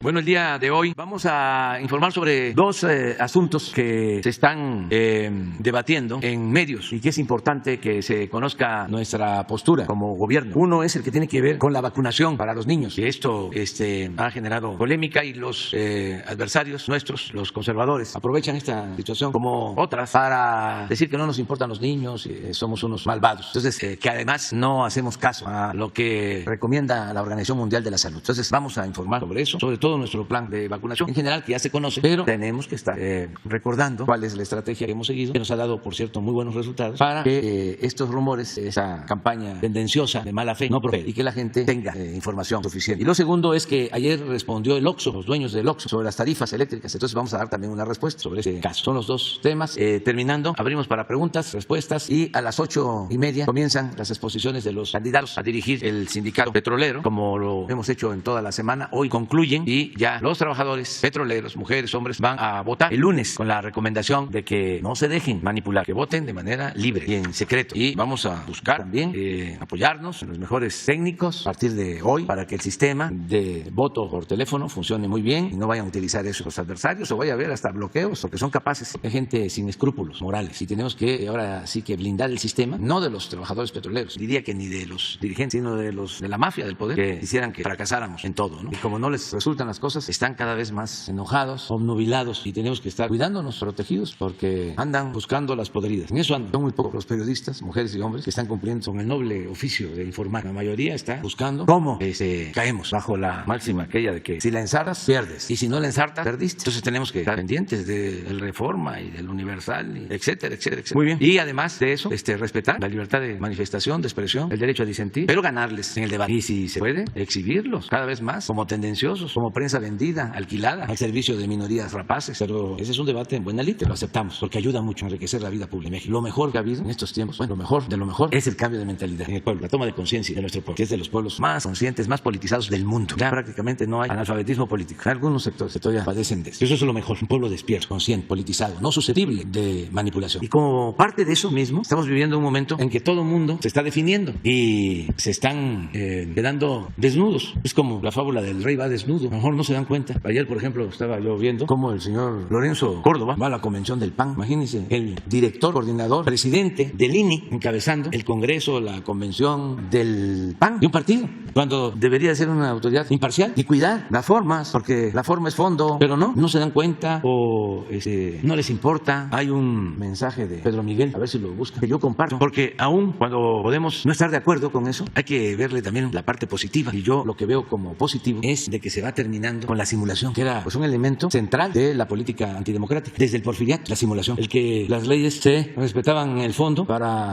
Bueno, el día de hoy vamos a informar sobre dos asuntos que se están debatiendo en medios y que es importante que se conozca nuestra postura como gobierno. Uno es el que tiene que ver con la vacunación para los niños, que esto ha generado polémica y los adversarios nuestros, los conservadores, aprovechan esta situación como otras para decir que no nos importan los niños y somos unos malvados. Entonces, que además no hacemos caso a lo que recomienda la Organización Mundial de la Salud. Entonces, vamos a informar sobre eso, sobre todo nuestro plan de vacunación en general, que ya se conoce, pero tenemos que estar recordando cuál es la estrategia que hemos seguido, que nos ha dado, por cierto, muy buenos resultados, para que estos rumores, esa campaña tendenciosa de mala fe, no prospere y que la gente tenga información suficiente. Y lo segundo es que ayer respondió el OXXO, los dueños del OXXO, sobre las tarifas eléctricas. Entonces vamos a dar también una respuesta sobre ese caso. Son los dos temas. Terminando, abrimos para preguntas, respuestas y a las 8:30 comienzan las exposiciones de los candidatos a dirigir el sindicato petrolero, como lo hemos hecho en toda la semana. Hoy concluyen y ya los trabajadores petroleros, mujeres, hombres, van a votar el lunes con la recomendación de que no se dejen manipular, que voten de manera libre y en secreto. Y vamos a buscar también apoyarnos en los mejores técnicos a partir de hoy para que el sistema de voto por teléfono funcione muy bien y no vayan a utilizar eso los adversarios o vaya a haber hasta bloqueos, porque son capaces de gente sin escrúpulos morales. Y tenemos que ahora sí que blindar el sistema, no de los trabajadores petroleros, diría que ni de los dirigentes, sino de los de la mafia del poder, que quisieran que fracasáramos en todo, ¿no? Y como no les resultan las cosas, están cada vez más enojados, obnubilados, y tenemos que estar cuidándonos, protegidos, porque andan buscando las podridas. En eso andan. Son muy pocos los periodistas, mujeres y hombres, que están cumpliendo con el noble oficio de informar. La mayoría está buscando cómo caemos bajo la máxima aquella de que si la ensartas, pierdes, y si no la ensartas, perdiste. Entonces tenemos que estar pendientes del Reforma y del Universal, y etcétera, etcétera, etcétera. Muy bien. Y además de eso, respetar la libertad de manifestación, de expresión, el derecho a disentir, pero ganarles en el debate. Y si se puede, exhibirlos cada vez más como tendenciosos, como prensa vendida, alquilada, al servicio de minorías rapaces. Pero ese es un debate en buena lid, lo aceptamos, porque ayuda mucho a enriquecer la vida pública de México. Lo mejor que ha habido en estos tiempos, bueno, lo mejor de lo mejor, es el cambio de mentalidad en el pueblo, la toma de conciencia de nuestro pueblo, que es de los pueblos más conscientes, más politizados del mundo. Ya prácticamente no hay analfabetismo político. Algunos sectores que todavía padecen de eso. Eso es lo mejor, un pueblo despierto, consciente, politizado, no susceptible de manipulación. Y como parte de eso mismo, estamos viviendo un momento en que todo el mundo se está definiendo y se están quedando desnudos. Es como la fábula del rey va desnudo. A lo mejor no se dan cuenta. Ayer, por ejemplo, estaba yo viendo cómo el señor Lorenzo Córdoba va a la convención del PAN. Imagínense, el director, coordinador, presidente del INE, encabezando el congreso, la convención del PAN, de un partido, cuando debería ser una autoridad imparcial y cuidar las formas, porque la forma es fondo, pero no se dan cuenta o no les importa. Hay un mensaje de Pedro Miguel, a ver si lo buscan, que yo comparto, porque aún cuando podemos no estar de acuerdo con eso, hay que verle también la parte positiva, y yo lo que veo como positivo es de que se va terminando con la simulación, que era pues un elemento central de la política antidemocrática desde el porfiriato, la simulación, el que las leyes se respetaban en el fondo,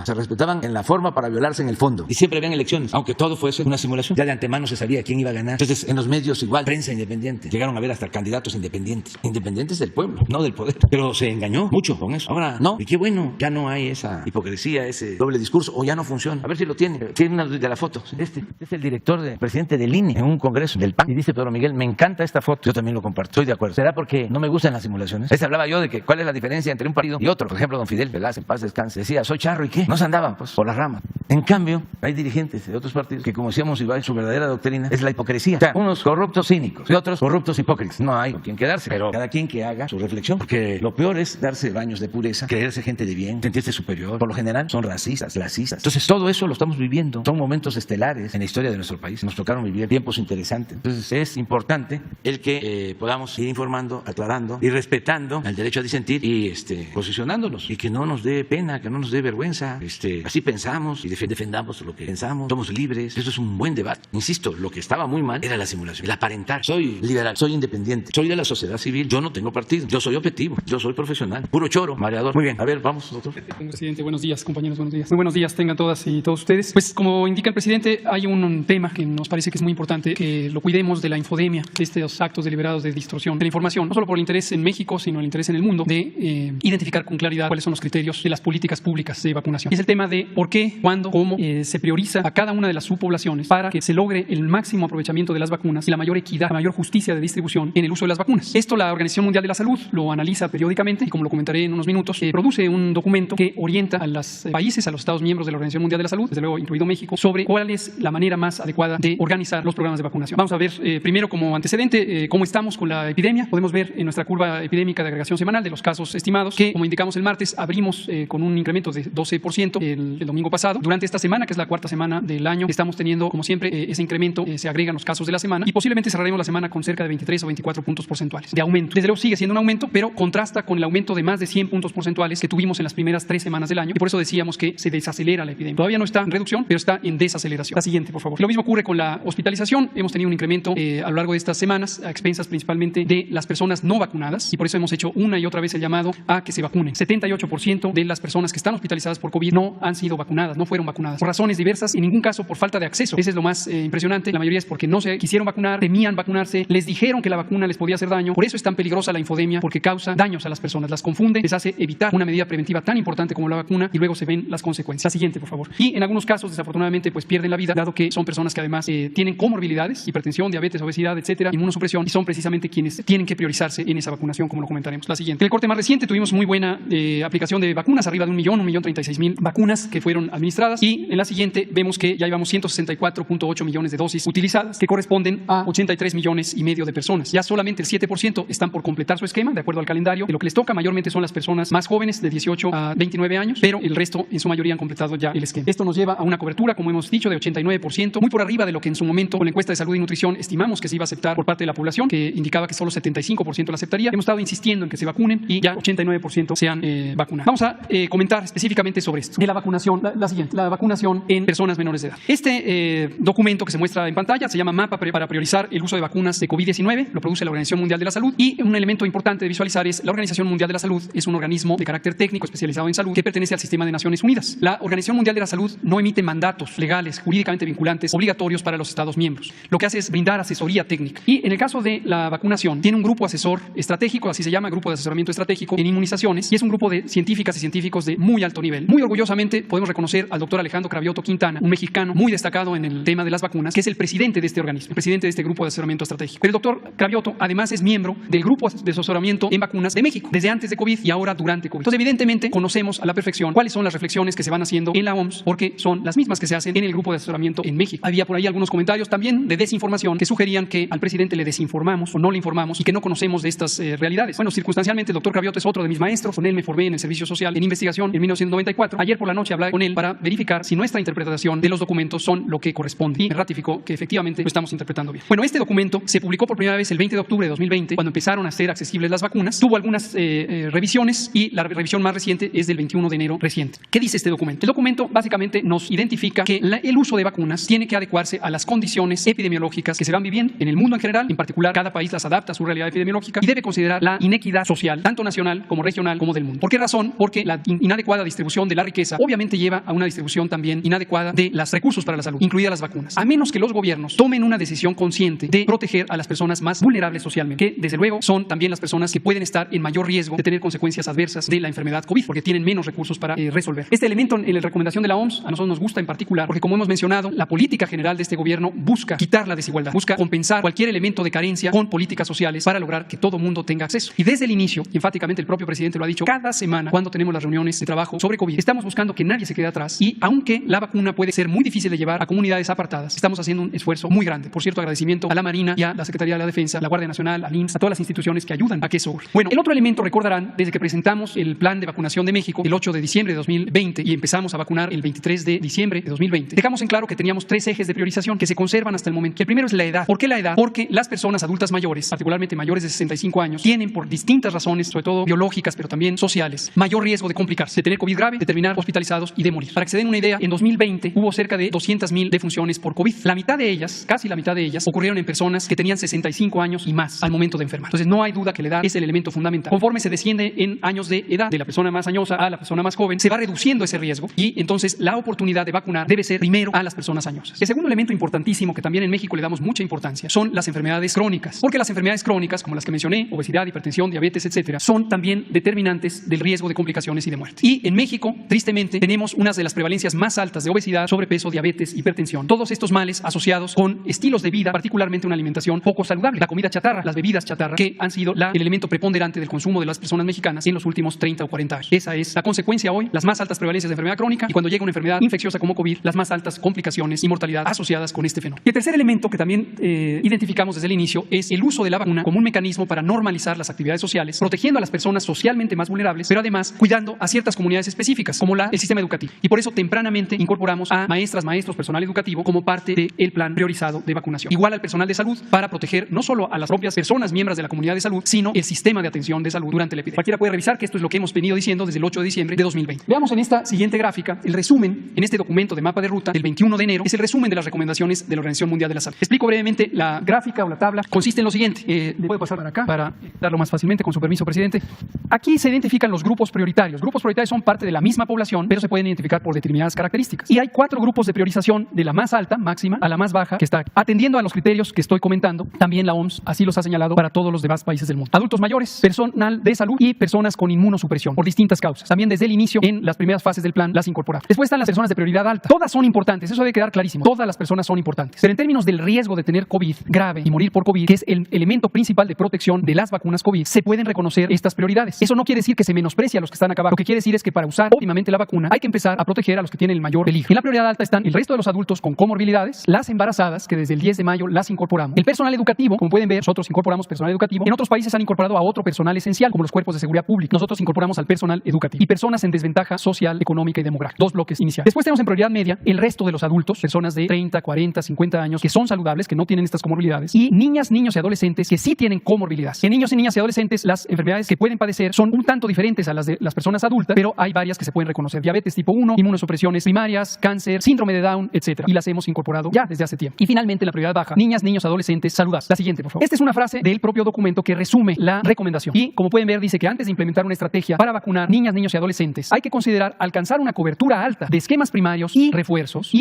se respetaban en la forma para violarse en el fondo, y siempre habían elecciones, aunque todo fuese una simulación. Ya de antemano se sabía quién iba a ganar. Entonces, en los medios igual, prensa independiente, llegaron a ver hasta candidatos independientes del pueblo, no del poder, pero se engañó mucho con eso. Ahora no, y qué bueno, ya no hay esa hipocresía, ese doble discurso, o ya no funciona. A ver si lo tiene una de la foto. Este es el presidente del INE en un congreso del PAN, y dice Pedro Miguel, me encanta esta foto. Yo también lo comparto, estoy de acuerdo. ¿Será porque no me gustan las simulaciones? Hablaba yo de que cuál es la diferencia entre un partido y otro. Por ejemplo, don Fidel Velázquez, en paz descanse, decía, soy charro, ¿y qué? No se andaban pues por las ramas. En cambio, hay dirigentes de otros partidos que, como decíamos, su verdadera doctrina es la hipocresía. O sea, unos corruptos cínicos y otros corruptos hipócritas. No hay con quien quedarse, pero cada quien que haga su reflexión, porque lo peor es darse baños de pureza, creerse gente de bien, sentirse superior. Por lo general son racistas, clasistas. Entonces, todo eso lo estamos viviendo. Son momentos estelares en la historia de nuestro país. Nos tocaron vivir tiempos interesantes. Entonces, es importante el que podamos ir informando, aclarando y respetando el derecho a disentir y posicionándonos, y que no nos dé pena, que no nos dé vergüenza. Así pensamos y defendamos lo que pensamos. Somos libres. Eso es un buen debate. Insisto, lo que estaba muy mal era la simulación, el aparentar. Soy liberal, soy independiente, soy de la sociedad civil, yo no tengo partido, yo soy objetivo, yo soy profesional, puro choro, mareador. Muy bien, a ver, vamos, doctor. Presidente, buenos días, compañeros, buenos días. Muy buenos días tengan todas y todos ustedes. Pues como indica el presidente, hay un tema que nos parece que es muy importante, que lo cuidemos de la infodemia, de estos actos deliberados de distorsión de la información, no solo por el interés en México, sino el interés en el mundo, de identificar con claridad cuáles son los criterios de las políticas públicas de vacunación. Es el tema de por qué, cuándo mostrando cómo se prioriza a cada una de las subpoblaciones para que se logre el máximo aprovechamiento de las vacunas y la mayor equidad, la mayor justicia de distribución en el uso de las vacunas. Esto la Organización Mundial de la Salud lo analiza periódicamente y, como lo comentaré en unos minutos, produce un documento que orienta a los países, a los Estados miembros de la Organización Mundial de la Salud, desde luego incluido México, sobre cuál es la manera más adecuada de organizar los programas de vacunación. Vamos a ver primero, como antecedente, cómo estamos con la epidemia. Podemos ver en nuestra curva epidémica de agregación semanal de los casos estimados que, como indicamos el martes, abrimos con un incremento de 12% el domingo pasado. Durante esta semana, que es la cuarta semana del año, estamos teniendo, como siempre, ese incremento, se agregan los casos de la semana y posiblemente cerraremos la semana con cerca de 23 o 24 puntos porcentuales de aumento. Desde luego sigue siendo un aumento, pero contrasta con el aumento de más de 100 puntos porcentuales que tuvimos en las primeras 3 semanas del año, y por eso decíamos que se desacelera la epidemia. Todavía no está en reducción, pero está en desaceleración. La siguiente, por favor. Lo mismo ocurre con la hospitalización. Hemos tenido un incremento a lo largo de estas semanas, a expensas principalmente de las personas no vacunadas, y por eso hemos hecho una y otra vez el llamado a que se vacunen. 78% de las personas que están hospitalizadas por COVID no han sido vacunadas, no fueron vacunadas, por razones diversas, en ningún caso por falta de acceso. Ese es lo más impresionante. La mayoría es porque no se quisieron vacunar, temían vacunarse, les dijeron que la vacuna les podía hacer daño. Por eso es tan peligrosa la infodemia, porque causa daños a las personas, las confunde, les hace evitar una medida preventiva tan importante como la vacuna y luego se ven las consecuencias. La siguiente, por favor. Y en algunos casos, desafortunadamente, pues pierden la vida, dado que son personas que además tienen comorbilidades, hipertensión, diabetes, obesidad, etcétera, inmunosupresión, y son precisamente quienes tienen que priorizarse en esa vacunación, como lo comentaremos. La siguiente. En el corte más reciente tuvimos muy buena aplicación de vacunas, arriba de 1.36.000 vacunas que fueron administradas, y en la siguiente vemos que ya llevamos 164.8 millones de dosis utilizadas, que corresponden a 83 millones y medio de personas. Ya solamente el 7% están por completar su esquema, de acuerdo al calendario. De lo que les toca mayormente son las personas más jóvenes, de 18 a 29 años, pero el resto en su mayoría han completado ya el esquema. Esto nos lleva a una cobertura, como hemos dicho, de 89%, muy por arriba de lo que en su momento con la encuesta de salud y nutrición estimamos que se iba a aceptar por parte de la población, que indicaba que solo 75% la aceptaría. Hemos estado insistiendo en que se vacunen y ya 89% se han vacunado. Vamos a comentar específicamente sobre esto, de la vacunación, la siguiente, la vacunación en personas menores de edad. Este documento que se muestra en pantalla se llama Mapa para priorizar el uso de vacunas de COVID-19, lo produce la Organización Mundial de la Salud, y un elemento importante de visualizar es la Organización Mundial de la Salud es un organismo de carácter técnico especializado en salud que pertenece al sistema de Naciones Unidas. La Organización Mundial de la Salud no emite mandatos legales, jurídicamente vinculantes, obligatorios para los Estados miembros. Lo que hace es brindar asesoría técnica. Y en el caso de la vacunación, tiene un grupo asesor estratégico, así se llama, Grupo de Asesoramiento Estratégico en Inmunizaciones, y es un grupo de científicas y científicos de muy alto nivel. Muy orgullosamente podemos reconocer al doctor Alejandro Cravioto Quintana, un mexicano muy destacado en el tema de las vacunas, que es el presidente de este organismo, el presidente de este Grupo de Asesoramiento Estratégico. Pero el doctor Cravioto además es miembro del Grupo de Asesoramiento en Vacunas de México, desde antes de COVID y ahora durante COVID. Entonces, evidentemente, conocemos a la perfección cuáles son las reflexiones que se van haciendo en la OMS, porque son las mismas que se hacen en el Grupo de Asesoramiento en México. Había por ahí algunos comentarios también de desinformación que sugerían que al presidente le desinformamos o no le informamos y que no conocemos de estas realidades. Bueno, circunstancialmente, el doctor Cravioto es otro de mis maestros. Con él me formé en el Servicio Social en Investigación en 1994. Ayer por la noche hablé con él para verificar si nuestra interpretación de los documentos son lo que corresponde, y me ratificó que efectivamente lo estamos interpretando bien. Bueno, este documento se publicó por primera vez el 20 de octubre de 2020, cuando empezaron a ser accesibles las vacunas. Tuvo algunas revisiones, y la revisión más reciente es del 21 de enero reciente. ¿Qué dice este documento? El documento básicamente nos identifica que el uso de vacunas tiene que adecuarse a las condiciones epidemiológicas que se van viviendo en el mundo en general. En particular, cada país las adapta a su realidad epidemiológica y debe considerar la inequidad social, tanto nacional como regional como del mundo. ¿Por qué razón? Porque la inadecuada distribución de la riqueza obviamente lleva a una distribución también inadecuada de los recursos para la salud, incluidas las vacunas. A menos que los gobiernos tomen una decisión consciente de proteger a las personas más vulnerables socialmente, que desde luego son también las personas que pueden estar en mayor riesgo de tener consecuencias adversas de la enfermedad COVID, porque tienen menos recursos para resolver. Este elemento en la recomendación de la OMS a nosotros nos gusta en particular porque, como hemos mencionado, la política general de este gobierno busca quitar la desigualdad, busca compensar cualquier elemento de carencia con políticas sociales para lograr que todo mundo tenga acceso. Y desde el inicio, enfáticamente el propio presidente lo ha dicho, cada semana cuando tenemos las reuniones de trabajo sobre COVID, estamos buscando que nadie se quede atrás, y aunque la vacuna puede ser muy difícil de llevar a comunidades apartadas, estamos haciendo un esfuerzo muy grande. Por cierto, agradecimiento a la Marina y a la Secretaría de la Defensa, a la Guardia Nacional, al IMSS, a todas las instituciones que ayudan a que eso ocurra. Bueno, el otro elemento, recordarán, desde que presentamos el plan de vacunación de México el 8 de diciembre de 2020 y empezamos a vacunar el 23 de diciembre de 2020, dejamos en claro que teníamos 3 ejes de priorización que se conservan hasta el momento. El primero es la edad. ¿Por qué la edad? Porque las personas adultas mayores, particularmente mayores de 65 años, tienen por distintas razones, sobre todo biológicas, pero también sociales, mayor riesgo de complicarse, de tener COVID grave, de terminar hospitalizados y de morir. Para que se den una idea, en 2020 hubo cerca de 200,000 defunciones por COVID. La mitad de ellas, casi la mitad de ellas, ocurrieron en personas que tenían 65 años y más al momento de enfermar. Entonces, no hay duda que la edad es el elemento fundamental. Conforme se desciende en años de edad, de la persona más añosa a la persona más joven, se va reduciendo ese riesgo, y entonces la oportunidad de vacunar debe ser primero a las personas añosas. El segundo elemento importantísimo, que también en México le damos mucha importancia, son las enfermedades crónicas. Porque las enfermedades crónicas, como las que mencioné, obesidad, hipertensión, diabetes, etcétera, son también determinantes del riesgo de complicaciones y de muerte. Y en México, tristemente, tenemos unas de las prevalencias prevalencias más altas de obesidad, sobrepeso, diabetes, hipertensión. Todos estos males asociados con estilos de vida, particularmente una alimentación poco saludable. La comida chatarra, las bebidas chatarra, que han sido el elemento preponderante del consumo de las personas mexicanas en los últimos 30 o 40 años. Esa es la consecuencia hoy, las más altas prevalencias de enfermedad crónica y cuando llega una enfermedad infecciosa como COVID, las más altas complicaciones y mortalidad asociadas con este fenómeno. Y el tercer elemento que también identificamos desde el inicio es el uso de la vacuna como un mecanismo para normalizar las actividades sociales, protegiendo a las personas socialmente más vulnerables, pero además cuidando a ciertas comunidades específicas, como el sistema educativo. Y por eso tempranamente incorporamos a maestras, maestros, personal educativo como parte del plan priorizado de vacunación. Igual al personal de salud para proteger no solo a las propias personas miembros de la comunidad de salud, sino el sistema de atención de salud durante la epidemia. Cualquiera puede revisar que esto es lo que hemos venido diciendo desde el 8 de diciembre de 2020. Veamos en esta siguiente gráfica el resumen, en este documento de mapa de ruta del 21 de enero, es el resumen de las recomendaciones de la Organización Mundial de la Salud. Explico brevemente la gráfica o la tabla. Consiste en lo siguiente. ¿Le puedo pasar para acá para darlo más fácilmente, con su permiso, presidente? Aquí se identifican los grupos prioritarios. Grupos prioritarios son parte de la misma población, pero se pueden identificar por determinadas características. Y hay 4 grupos de priorización, de la más alta, máxima, a la más baja, que está atendiendo a los criterios que estoy comentando. También la OMS así los ha señalado para todos los demás países del mundo. Adultos mayores, personal de salud y personas con inmunosupresión por distintas causas. También desde el inicio, en las primeras fases del plan, las incorporamos. Después están las personas de prioridad alta. Todas son importantes, eso debe quedar clarísimo. Todas las personas son importantes. Pero en términos del riesgo de tener COVID grave y morir por COVID, que es el elemento principal de protección de las vacunas COVID, se pueden reconocer estas prioridades. Eso no quiere decir que se menosprecie a los que están acá abajo. Lo que quiere decir es que para usar óptimamente la vacuna hay que empezar a proteger a los que tienen el mayor peligro. En la prioridad alta están el resto de los adultos con comorbilidades, las embarazadas, que desde el 10 de mayo las incorporamos. El personal educativo, como pueden ver, nosotros incorporamos personal educativo. En otros países han incorporado a otro personal esencial, como los cuerpos de seguridad pública. Nosotros incorporamos al personal educativo. Y personas en desventaja social, económica y demográfica. 2 bloques iniciales. Después tenemos en prioridad media el resto de los adultos, personas de 30, 40, 50 años, que son saludables, que no tienen estas comorbilidades. Y niñas, niños y adolescentes que sí tienen comorbilidades. En niños y niñas y adolescentes, las enfermedades que pueden padecer son un tanto diferentes a las de las personas adultas, pero hay varias que se pueden reconocer. Diabetes tipo 1, inmunosupresiones primarias, cáncer, síndrome de Down, etc. Y las hemos incorporado ya desde hace tiempo. Y finalmente, la prioridad baja, niñas, niños, adolescentes saludables. La siguiente, por favor. Esta es una frase del propio documento que resume la recomendación. Y como pueden ver, dice que antes de implementar una estrategia para vacunar niñas, niños y adolescentes, hay que considerar alcanzar una cobertura alta de esquemas primarios y refuerzos,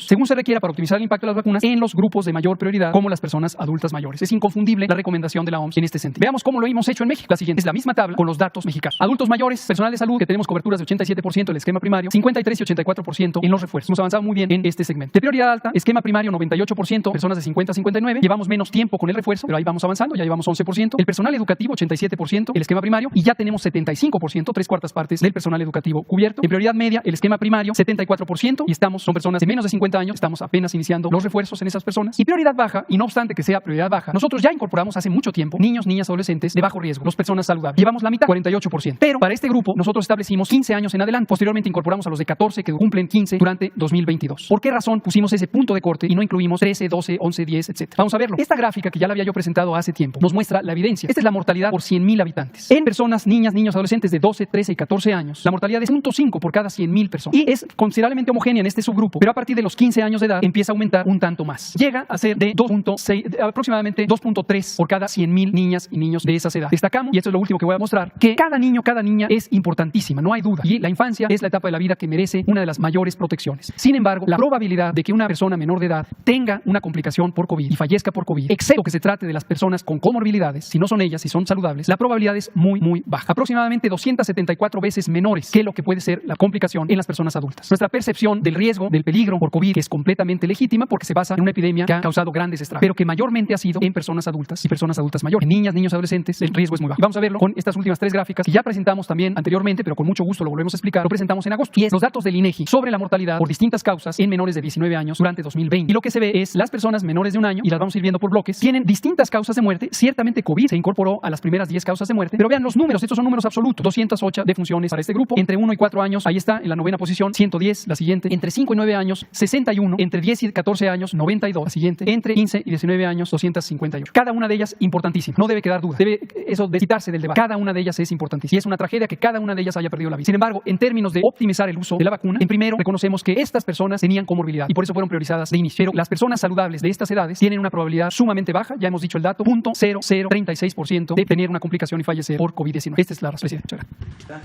según se requiera para optimizar el impacto de las vacunas en los grupos de mayor prioridad, como las personas adultas mayores. Es inconfundible la recomendación de la OMS en este sentido. Veamos cómo lo hemos hecho en México. La siguiente es la misma tabla con los datos mexicanos. Adultos mayores, personal de salud, que tenemos coberturas de 87% del esquema primario, 53 y 84% en los refuerzos. Hemos avanzado muy bien en este segmento. De prioridad alta, esquema primario 98%, personas de 50 a 59. Llevamos menos tiempo con el refuerzo, pero ahí vamos avanzando, ya llevamos 11%. El personal educativo 87%, el esquema primario, y ya tenemos 75%, 3/4 partes del personal educativo cubierto. En prioridad media, el esquema primario 74% y son personas de menos de 50 años, estamos apenas iniciando los refuerzos en esas personas. Y prioridad baja, y no obstante que sea prioridad baja, nosotros ya incorporamos hace mucho tiempo niños, niñas, adolescentes de bajo riesgo, las personas saludables. Llevamos la mitad, 48%. Pero para este grupo nosotros establecimos 15 años en adelante. Posteriormente incorporamos a los de 14 que cumplen 15 durante 2022. ¿Por qué razón pusimos ese punto de corte y no incluimos 13, 12, 11, 10, etc.? Vamos a verlo. Esta gráfica que ya la había yo presentado hace tiempo nos muestra la evidencia. Esta es la mortalidad por 100,000 habitantes. En personas, niñas, niños, adolescentes de 12, 13 y 14 años, la mortalidad es 0.5 por cada 100,000 personas. Y es considerablemente homogénea en este subgrupo, pero a partir de los 15 años de edad empieza a aumentar un tanto más. Llega a ser de 2.6, aproximadamente 2.3 por cada 100,000 niñas y niños de esas edades. Destacamos, y esto es lo último que voy a mostrar, que cada niño, cada niña es importantísima, no hay duda. Y la infancia es la etapa de la vida que merece una de las mayores protecciones. Sin embargo, la probabilidad de que una persona menor de edad tenga una complicación por COVID y fallezca por COVID, excepto que se trate de las personas con comorbilidades, si no son ellas, si son saludables, la probabilidad es muy, muy baja. Aproximadamente 274 veces menores que lo que puede ser la complicación en las personas adultas. Nuestra percepción del riesgo, del peligro por COVID es completamente legítima porque se basa en una epidemia que ha causado grandes estragos, pero que mayormente ha sido en personas adultas y personas adultas mayores. En niñas, niños, adolescentes, el riesgo es muy bajo. Y vamos a verlo con estas últimas 3 gráficas que ya presentamos también anteriormente, pero con mucho gusto lo volvemos a explicar. Lo presentamos en agosto. Y es los datos del INEGI sobre la mortalidad por distintas causas en menores de 19 años durante 2020. Y lo que se ve es las personas menores de un año, y las vamos a ir viendo por bloques, tienen distintas causas de muerte. Ciertamente COVID se incorporó a las primeras 10 causas de muerte, pero vean los números, estos son números absolutos. 208 defunciones para este grupo. Entre 1 y 4 años, ahí está, en la 9ª posición, 110, la siguiente. Entre 5 y 9 años, 61. Entre 10 y 14 años, 92, la siguiente. Entre 15 y 19 años, 258. Cada una de ellas importantísima. No debe quedar duda. Debe eso de citarse del debate. Cada una de ellas es importantísima. Y es una tragedia que cada una de ellas haya perdido la vida. Sin embargo, en términos de optimizar el uso de la vacuna, en primero reconocemos que estas personas tenían comorbilidad y por eso fueron priorizadas de inicio. Pero las personas saludables de estas edades tienen una probabilidad sumamente baja, ya hemos dicho el dato, 0.0036% de tener una complicación y fallecer por COVID-19. Esta es la respuesta.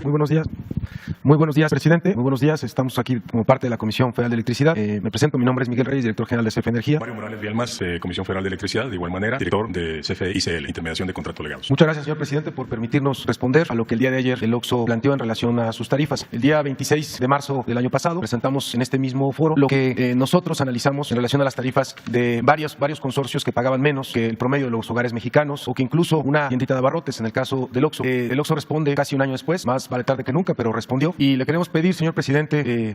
Muy buenos días. Muy buenos días, presidente. Muy buenos días. Estamos aquí como parte de la Comisión Federal de Electricidad. Me presento, mi nombre es Miguel Reyes, director general de CFE Energía. Mario Morales Vielmas, Comisión Federal de Electricidad, de igual manera, director de CFE ICL, Intermediación de Contratos Legados. Muchas gracias, señor presidente, por permitirnos responder a lo que el día de ayer el OXXO planteó en relación a sus tarifas. El día 26 de marzo marzo del año pasado, presentamos en este mismo foro lo que nosotros analizamos en relación a las tarifas de varios consorcios que pagaban menos que el promedio de los hogares mexicanos, o que incluso una tiendita de abarrotes en el caso del Oxxo. El Oxxo responde casi un año después, más vale tarde que nunca, pero respondió. Y le queremos pedir, señor presidente,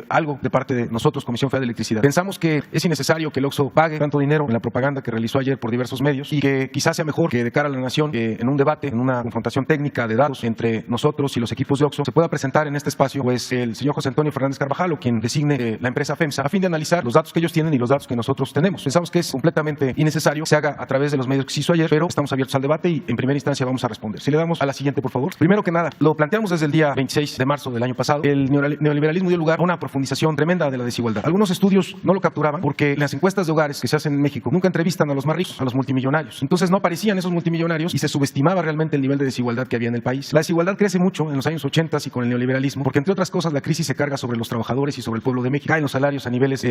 algo de parte de nosotros, Comisión Federal de Electricidad. Pensamos que es innecesario que el Oxxo pague tanto dinero en la propaganda que realizó ayer por diversos medios, y que quizás sea mejor que de cara a la nación, en un debate, en una confrontación técnica de datos entre nosotros y los equipos de Oxxo, se pueda presentar en este espacio el señor José Antonio Fernández Carvajal, o quien designe la empresa FEMSA, a fin de analizar los datos que ellos tienen y los datos que nosotros tenemos. Pensamos que es completamente innecesario que se haga a través de los medios que se hizo ayer, pero estamos abiertos al debate y en primera instancia vamos a responder. Si le damos a la siguiente, por favor. Primero que nada, lo planteamos desde el día 26 de marzo del año pasado. El neoliberalismo dio lugar a una profundización tremenda de la desigualdad. Algunos estudios no lo capturaban porque las encuestas de hogares que se hacen en México nunca entrevistan a los más ricos, a los multimillonarios. Entonces no aparecían esos multimillonarios y se subestimaba realmente el nivel de desigualdad que había en el país. La desigualdad crece mucho en los años 80 y con el neoliberalismo, porque entre otras cosas la crisis se carga sobre los trabajadores y sobre el pueblo de México. Caen los salarios a niveles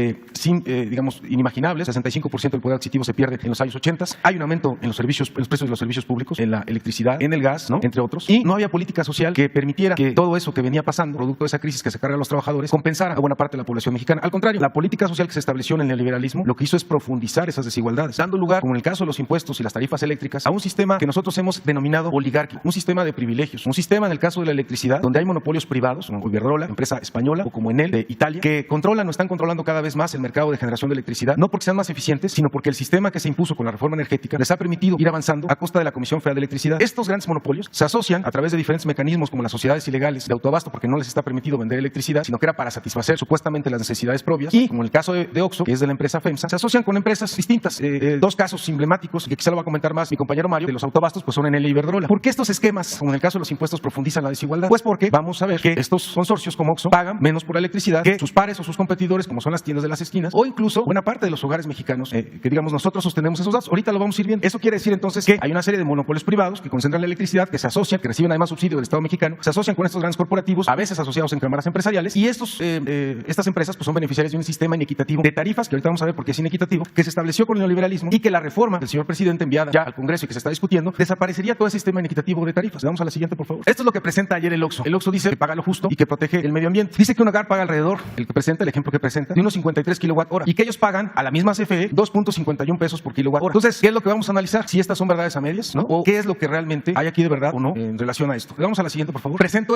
inimaginables. 65% del poder adquisitivo se pierde en los años 80. Hay un aumento en los precios de los servicios públicos, en la electricidad, en el gas, ¿no?, entre otros. Y no había política social que permitiera que todo eso que venía pasando, producto de esa crisis que se carga a los trabajadores, compensara a buena parte de la población mexicana. Al contrario, la política social que se estableció en el neoliberalismo lo que hizo es profundizar esas desigualdades, dando lugar, como en el caso de los impuestos y las tarifas eléctricas, a un sistema que nosotros hemos denominado oligárquico, un sistema de privilegios, un sistema en el caso de la electricidad donde hay monopolios privados, como Iberdrola, empresa española, o como Enel de Italia, que controlan o están controlando cada vez más el mercado de generación de electricidad, no porque sean más eficientes, sino porque el sistema que se impuso con la reforma energética les ha permitido ir avanzando a costa de la Comisión Federal de Electricidad. Estos grandes monopolios se asocian a través de diferentes mecanismos, como las sociedades ilegales de autoabasto, porque no les está permitido vender electricidad, sino que era para satisfacer supuestamente las necesidades propias, y como en el caso de Oxxo, que es de la empresa FEMSA, se asocian con empresas distintas. Dos casos emblemáticos, que quizá lo va a comentar más mi compañero Mario, de los autoabastos, pues son Enel y Iberdrola. ¿Por qué estos esquemas, como en el caso de los impuestos, profundizan la desigualdad? Pues porque vamos a ver que estos consorcios como Oxxo pagan menos por la electricidad que sus pares o sus competidores, como son las tiendas de las esquinas, o incluso buena parte de los hogares mexicanos, que digamos nosotros sostenemos esos datos. Ahorita lo vamos a ir viendo. Eso quiere decir entonces que hay una serie de monopolios privados que concentran la electricidad, que se asocian, que reciben además subsidio del Estado mexicano, se asocian con estos grandes corporativos, a veces asociados en cámaras empresariales, y estas empresas pues son beneficiarias de un sistema inequitativo de tarifas, que ahorita vamos a ver por qué es inequitativo, que se estableció con el neoliberalismo, y que la reforma del señor presidente enviada ya al Congreso y que se está discutiendo, desaparecería todo ese sistema inequitativo de tarifas. Vamos a la siguiente, por favor. Esto es lo que presenta ayer el Oxxo. El Oxxo dice que paga lo justo y que protege el medio ambiente. Dice que un hogar paga alrededor, el ejemplo que presenta, de unos 53 kWh, y que ellos pagan a la misma CFE 2.51 pesos por kWh. Entonces, ¿qué es lo que vamos a analizar? Si estas son verdades a medias, ¿no? O qué es lo que realmente hay aquí de verdad o no en relación a esto. Vamos a la siguiente, por favor. Presenta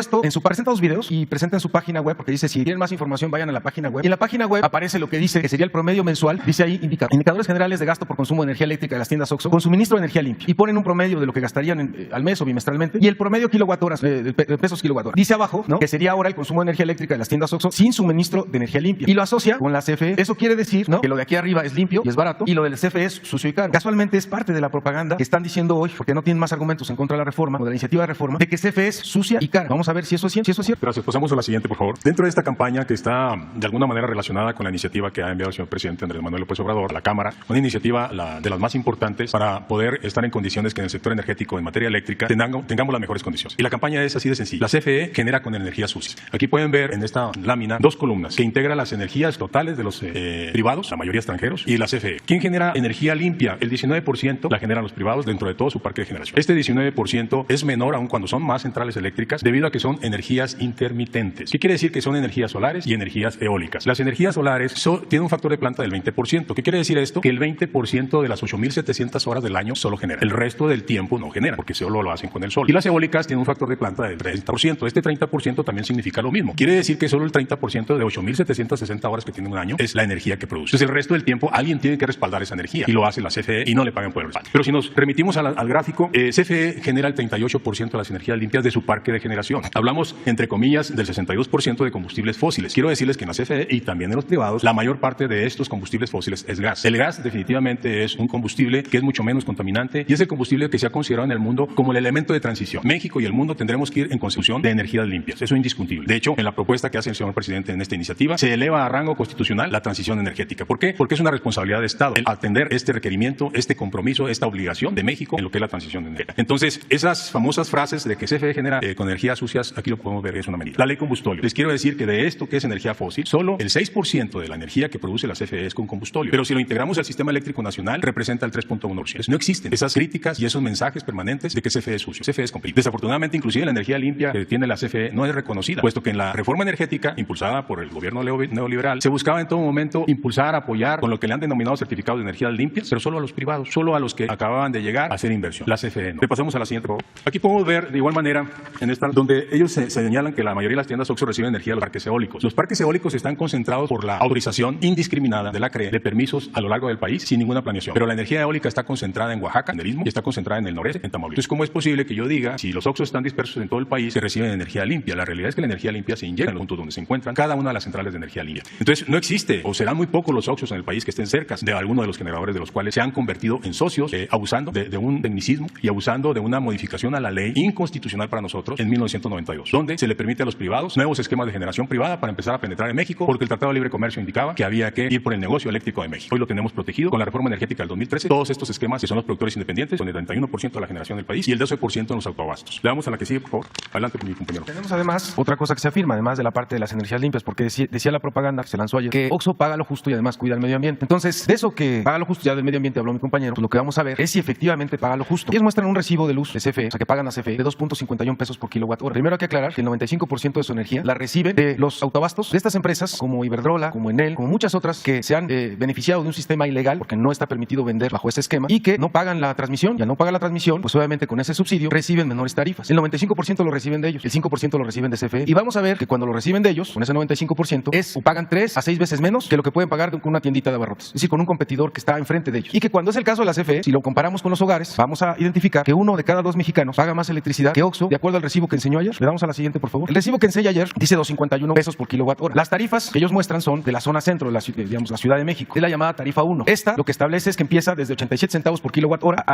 dos videos y presenta en su página web, porque dice, si quieren más información, vayan a la página web. Y en la página web aparece lo que dice que sería el promedio mensual. Dice ahí, indicadores generales de gasto por consumo de energía eléctrica de las tiendas Oxxo con suministro de energía limpia. Y ponen un promedio de lo que gastarían al mes o bimestralmente, y el promedio kilowatt-horas, de pesos kilowatt-hora. Dice abajo, ¿no?, que sería ahora el consumo de energía eléctrica de las tiendas Oxxo sin suministro de energía limpia. Y lo asocia con la CFE. Eso quiere decir, ¿no?, que lo de aquí arriba es limpio y es barato, y lo del CFE es sucio y caro. Casualmente es parte de la propaganda que están diciendo hoy, porque no tienen más argumentos en contra de la reforma o de la iniciativa de reforma, de que CFE es sucia y cara. Vamos a ver si eso es cierto. Gracias. Pasamos a la siguiente, por favor. Dentro de esta campaña, que está de alguna manera relacionada con la iniciativa que ha enviado el señor presidente Andrés Manuel López Obrador a la Cámara, una iniciativa de las más importantes para poder estar en condiciones que en el sector energético, en materia eléctrica, tengamos las mejores condiciones. Y la campaña es así de sencilla. La CFE genera con energía sucia. Aquí pueden ver en esta lámina dos columnas que integra las energías totales de los privados, la mayoría extranjeros, y la CFE. ¿Quién genera energía limpia? El 19% la generan los privados dentro de todo su parque de generación. Este 19% es menor aún cuando son más centrales eléctricas, debido a que son energías intermitentes. ¿Qué quiere decir? Que son energías solares y energías eólicas. Las energías solares tienen un factor de planta del 20%. ¿Qué quiere decir esto? Que el 20% de las 8.700 horas del año solo genera. El resto del tiempo no genera, porque solo lo hacen con el sol. Y las eólicas tienen un factor de planta del 30%. Este 30% también significa lo mismo. Quiere decir que solo el 30% de 8.760 horas que tiene un año es la energía que produce. Entonces el resto del tiempo alguien tiene que respaldar esa energía, y lo hace la CFE, y no le pagan por el respaldo. Pero si nos remitimos al gráfico, CFE genera el 38% de las energías limpias de su parque de generación. Hablamos, entre comillas, del 62% de combustibles fósiles. Quiero decirles que en la CFE y también en los privados, la mayor parte de estos combustibles fósiles es gas. El gas definitivamente es un combustible que es mucho menos contaminante, y es el combustible que se ha considerado en el mundo como el elemento de transición. México y el mundo tendremos que ir en consecución de energías limpias. Eso es indiscutible. De hecho, en la propuesta que hace el señor presidente en esta iniciativa, se eleva a rango constitucional la transición energética. ¿Por qué? Porque es una responsabilidad de Estado el atender este requerimiento, este compromiso, esta obligación de México en lo que es la transición energética. Entonces, esas famosas frases de que CFE genera con energías sucias, aquí lo podemos ver, es una mentira. La ley combustóleo. Les quiero decir que de esto que es energía fósil, solo el 6% de la energía que produce la CFE es con combustóleo. Pero si lo integramos al sistema eléctrico nacional, representa el 3.1%. No existen esas críticas y esos mensajes permanentes de que CFE es sucio. CFE es completo. Desafortunadamente, inclusive la energía limpia que tiene la CFE no es reconocida, puesto que en la reforma reforma energética, impulsada por el gobierno neoliberal, se buscaba en todo momento impulsar, apoyar con lo que le han denominado certificados de energías limpias, pero solo a los privados, solo a los que acababan de llegar a hacer inversión. La CFE no. Le pasamos a la siguiente, por favor. Aquí podemos ver de igual manera en esta, donde ellos se señalan que la mayoría de las tiendas OXXO reciben energía de los parques eólicos. Los parques eólicos están concentrados por la autorización indiscriminada de la CRE de permisos a lo largo del país sin ninguna planeación. Pero la energía eólica está concentrada en Oaxaca, en el Istmo, y está concentrada en el noreste, en Tamaulipas. Entonces, ¿cómo es posible que yo diga, si los OXXO están dispersos en todo el país, que reciben energía limpia? La realidad es que la energía limpia se inyecta en los puntos donde se encuentran cada una de las centrales de energía limpia. Entonces, no existe, o serán muy pocos los OXXOs en el país que estén cerca de alguno de los generadores de los cuales se han convertido en socios, abusando de un tecnicismo y abusando de una modificación a la ley inconstitucional para nosotros en 1992, donde se le permite a los privados nuevos esquemas de generación privada para empezar a penetrar en México, porque el Tratado de Libre Comercio indicaba que había que ir por el negocio eléctrico de México. Hoy lo tenemos protegido con la reforma energética del 2013. Todos estos esquemas que son los productores independientes, con el 31% de la generación del país y el 12% en los autoabastos. Le damos a la que sigue, por favor. Adelante con mi compañero. Tenemos además otra cosa que se afirma, además de la parte de las energías limpias, porque decía la propaganda que se lanzó ayer, que OXXO paga lo justo y además cuida el medio ambiente. Entonces, de eso que paga lo justo, ya del medio ambiente habló mi compañero, pues lo que vamos a ver es si efectivamente paga lo justo. Ellos muestran un recibo de luz de CFE, o sea, que pagan a CFE de 2.51 pesos por kilowatt hora. Primero hay que aclarar que el 95% de su energía la reciben de los autoabastos de estas empresas como Iberdrola, como Enel, como muchas otras que se han beneficiado de un sistema ilegal porque no está permitido vender bajo ese esquema y que no pagan la transmisión. Ya no pagan la transmisión, pues obviamente con ese subsidio reciben menores tarifas. El 95% lo reciben de ellos, el 5% lo reciben de CFE. Y vamos a ver que cuando lo reciben de ellos, con ese 95%, es o pagan 3 a 6 veces menos que lo que pueden pagar con una tiendita de abarrotes, es decir, con un competidor que está enfrente de ellos. Y que cuando es el caso de la CFE, si lo comparamos con los hogares, vamos a identificar que 1 de cada 2 mexicanos paga más electricidad que OXXO, de acuerdo al recibo que enseñó ayer. Le damos a la siguiente, por favor. El recibo que enseña ayer dice 2.51 pesos por kilowatt hora. Las tarifas que ellos muestran son de la zona centro, de la Ciudad de México. Es la llamada tarifa 1. Esta lo que establece es que empieza desde 87 centavos por kilowatt hora,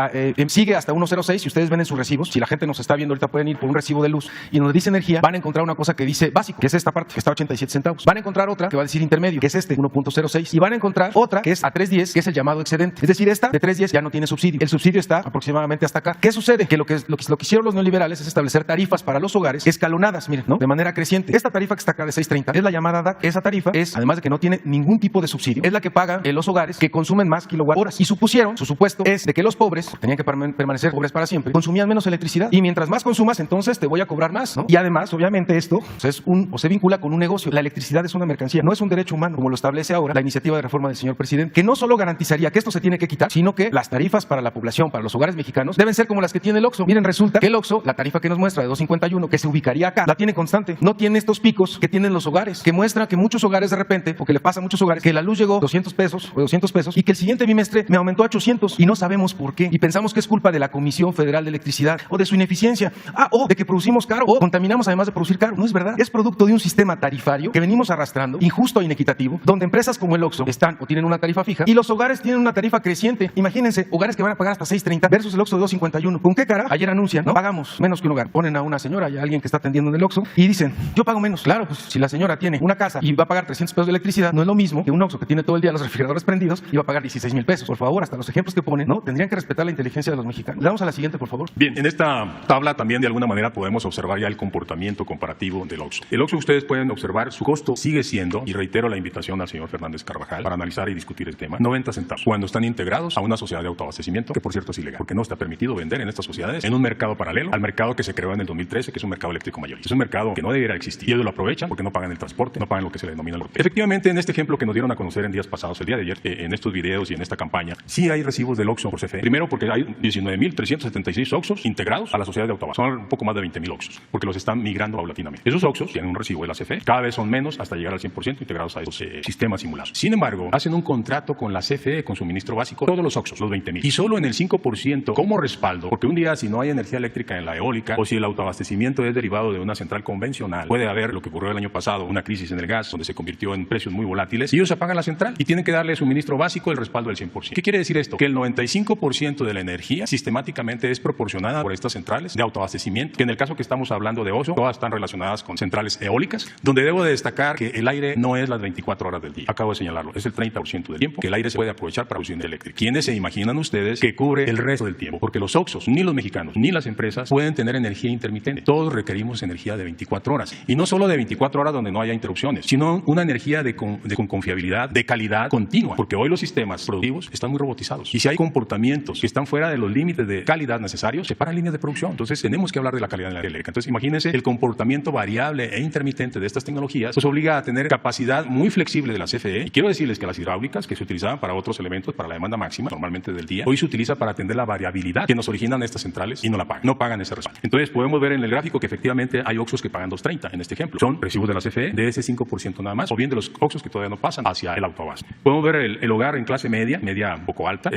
sigue hasta 1.06. Si ustedes ven en sus recibos, si la gente nos está viendo ahorita, pueden ir por un recibo de luz y donde dice energía, van a encontrar una cosa que dice básico, que es esta parte, que está a 87 centavos. Van a encontrar otra que va a decir intermedio, que es 1.06. Y van a encontrar otra que es a 3.10, que es el llamado excedente. Es decir, esta de 3.10 ya no tiene subsidio. El subsidio está aproximadamente hasta acá. ¿Qué sucede? Que lo que hicieron los neoliberales es establecer tarifas para los hogares escalonadas, miren, ¿no? De manera creciente. Esta tarifa que está acá de 6.30 es la llamada DAC. Esa tarifa es, además de que no tiene ningún tipo de subsidio, es la que pagan los hogares que consumen más kilowatt horas. Y su supuesto es de que los pobres, tenían que permanecer pobres para siempre, consumían menos electricidad. Y mientras más consumas, entonces te voy a cobrar más, ¿no? Y además, obviamente, esto se vincula con un negocio. La electricidad es una mercancía, no es un derecho humano, como lo establece ahora la iniciativa de reforma del señor presidente, que no solo garantizaría que esto se tiene que quitar, sino que las tarifas para la población, para los hogares mexicanos, deben ser como las que tiene el OXXO. Miren, resulta que el OXXO, la tarifa que nos muestra de 2.51, que se ubicaría acá, la tiene constante. No tiene estos picos que tienen los hogares, que muestra que muchos hogares de repente, o que le pasa a muchos hogares, que la luz llegó 200 pesos o 200 pesos y que el siguiente bimestre me aumentó a 800 y no sabemos por qué. Y pensamos que es culpa de la Comisión Federal de Electricidad o de su ineficiencia, o de que producimos caro o contaminamos además de producir caro. No es verdad. Es producto de un sistema tarifario que venimos arrastrando, injusto e inequitativo, donde empresas como el OXXO están o tienen una tarifa fija y los hogares tienen una tarifa creciente. Imagínense, hogares que van a pagar hasta 6.30 versus el OXXO de 2.51. ¿Con qué cara? Ayer anuncian, ¿no? Pagamos menos que un hogar. Ponen a una señora y a alguien que está atendiendo en el OXXO y dicen, yo pago menos. Claro, pues si la señora tiene una casa y va a pagar 300 pesos de electricidad, no es lo mismo que un OXXO que tiene todo el día los refrigeradores prendidos y va a pagar 16,000 pesos. Por favor, hasta los ejemplos que ponen, ¿no? Tendrían que respetar la inteligencia de los mexicanos. Le damos a la siguiente, por favor. Bien, en esta tabla también de alguna manera podemos observar ya el comportamiento comparativo del OXXO. El OXXO, ustedes pueden observar, su costo sigue siendo, y reitero la invitación al señor Fernández Carvajal para analizar y discutir el tema, 90 centavos, cuando están integrados a una sociedad de autoabastecimiento, que por cierto es ilegal, porque no está permitido vender en estas sociedades en un mercado paralelo al mercado que se creó en el 2013, que es un mercado eléctrico mayorista. Es un mercado que no debería existir y ellos lo aprovechan porque no pagan el transporte, no pagan lo que se le denomina el porte. Efectivamente, en este ejemplo que nos dieron a conocer en días pasados, el día de ayer, en estos videos y en esta campaña, sí hay recibos del OXXO por CFE. Primero porque hay 19.376 OXXOs integrados a la sociedad de autoabastecimiento. Son un poco más de 20,000 OXXOs, porque los están migrando paulatinamente. Esos OXXOs tienen un recibo de la CFE, cada vez son menos hasta llegar al 100% integrados a esos sistemas simulados. Sin embargo, hacen un contrato con la CFE, con suministro básico, todos los OXXOs, los 20,000. Y solo en el 5% como respaldo, porque un día si no hay energía eléctrica en la eólica o si el autoabastecimiento es derivado de una central convencional, puede haber lo que ocurrió el año pasado, una crisis en el gas donde se convirtió en precios muy volátiles y ellos apagan la central y tienen que darle suministro básico el respaldo del 100%. ¿Qué quiere decir esto? Que el 95% de la energía sistemáticamente es proporcionada por estas centrales de autoabastecimiento, que en el caso que estamos hablando de OXXO, todas están relacionadas con centrales eólicas, donde debo de destacar que el aire no es las 24 horas del día. Acabo de señalarlo, es el 30% del tiempo que el aire se puede aprovechar para producir energía eléctrica. ¿Quiénes se imaginan ustedes que cubre el resto del tiempo? Porque los OXXOs, ni los mexicanos, ni las empresas pueden tener energía intermitente. Todos requerimos energía de 24 horas. Y no solo de 24 horas donde no haya interrupciones, sino una energía con confiabilidad, de calidad continua. Porque hoy los sistemas productivos están muy robotizados. Y si hay comportamientos que están fuera de los límites de calidad necesarios, se paran líneas de producción. Entonces tenemos que hablar de la calidad de la energía eléctrica. Entonces imagínense el comportamiento variable e intermitente de estas tecnologías pues obliga a tener capacidad muy flexible de la CFE. Y quiero decirles que las hidráulicas, que se utilizaban para otros elementos, para la demanda máxima, normalmente del día, hoy se utiliza para atender la variabilidad que nos originan estas centrales y no la pagan, no pagan ese respaldo. Entonces podemos ver en el gráfico que efectivamente hay OXXOs que pagan 2.30 en este ejemplo. Son recibos de la CFE de ese 5% nada más, o bien de los OXXOs que todavía no pasan hacia el autoabasto. Podemos ver el hogar en clase media un poco alta,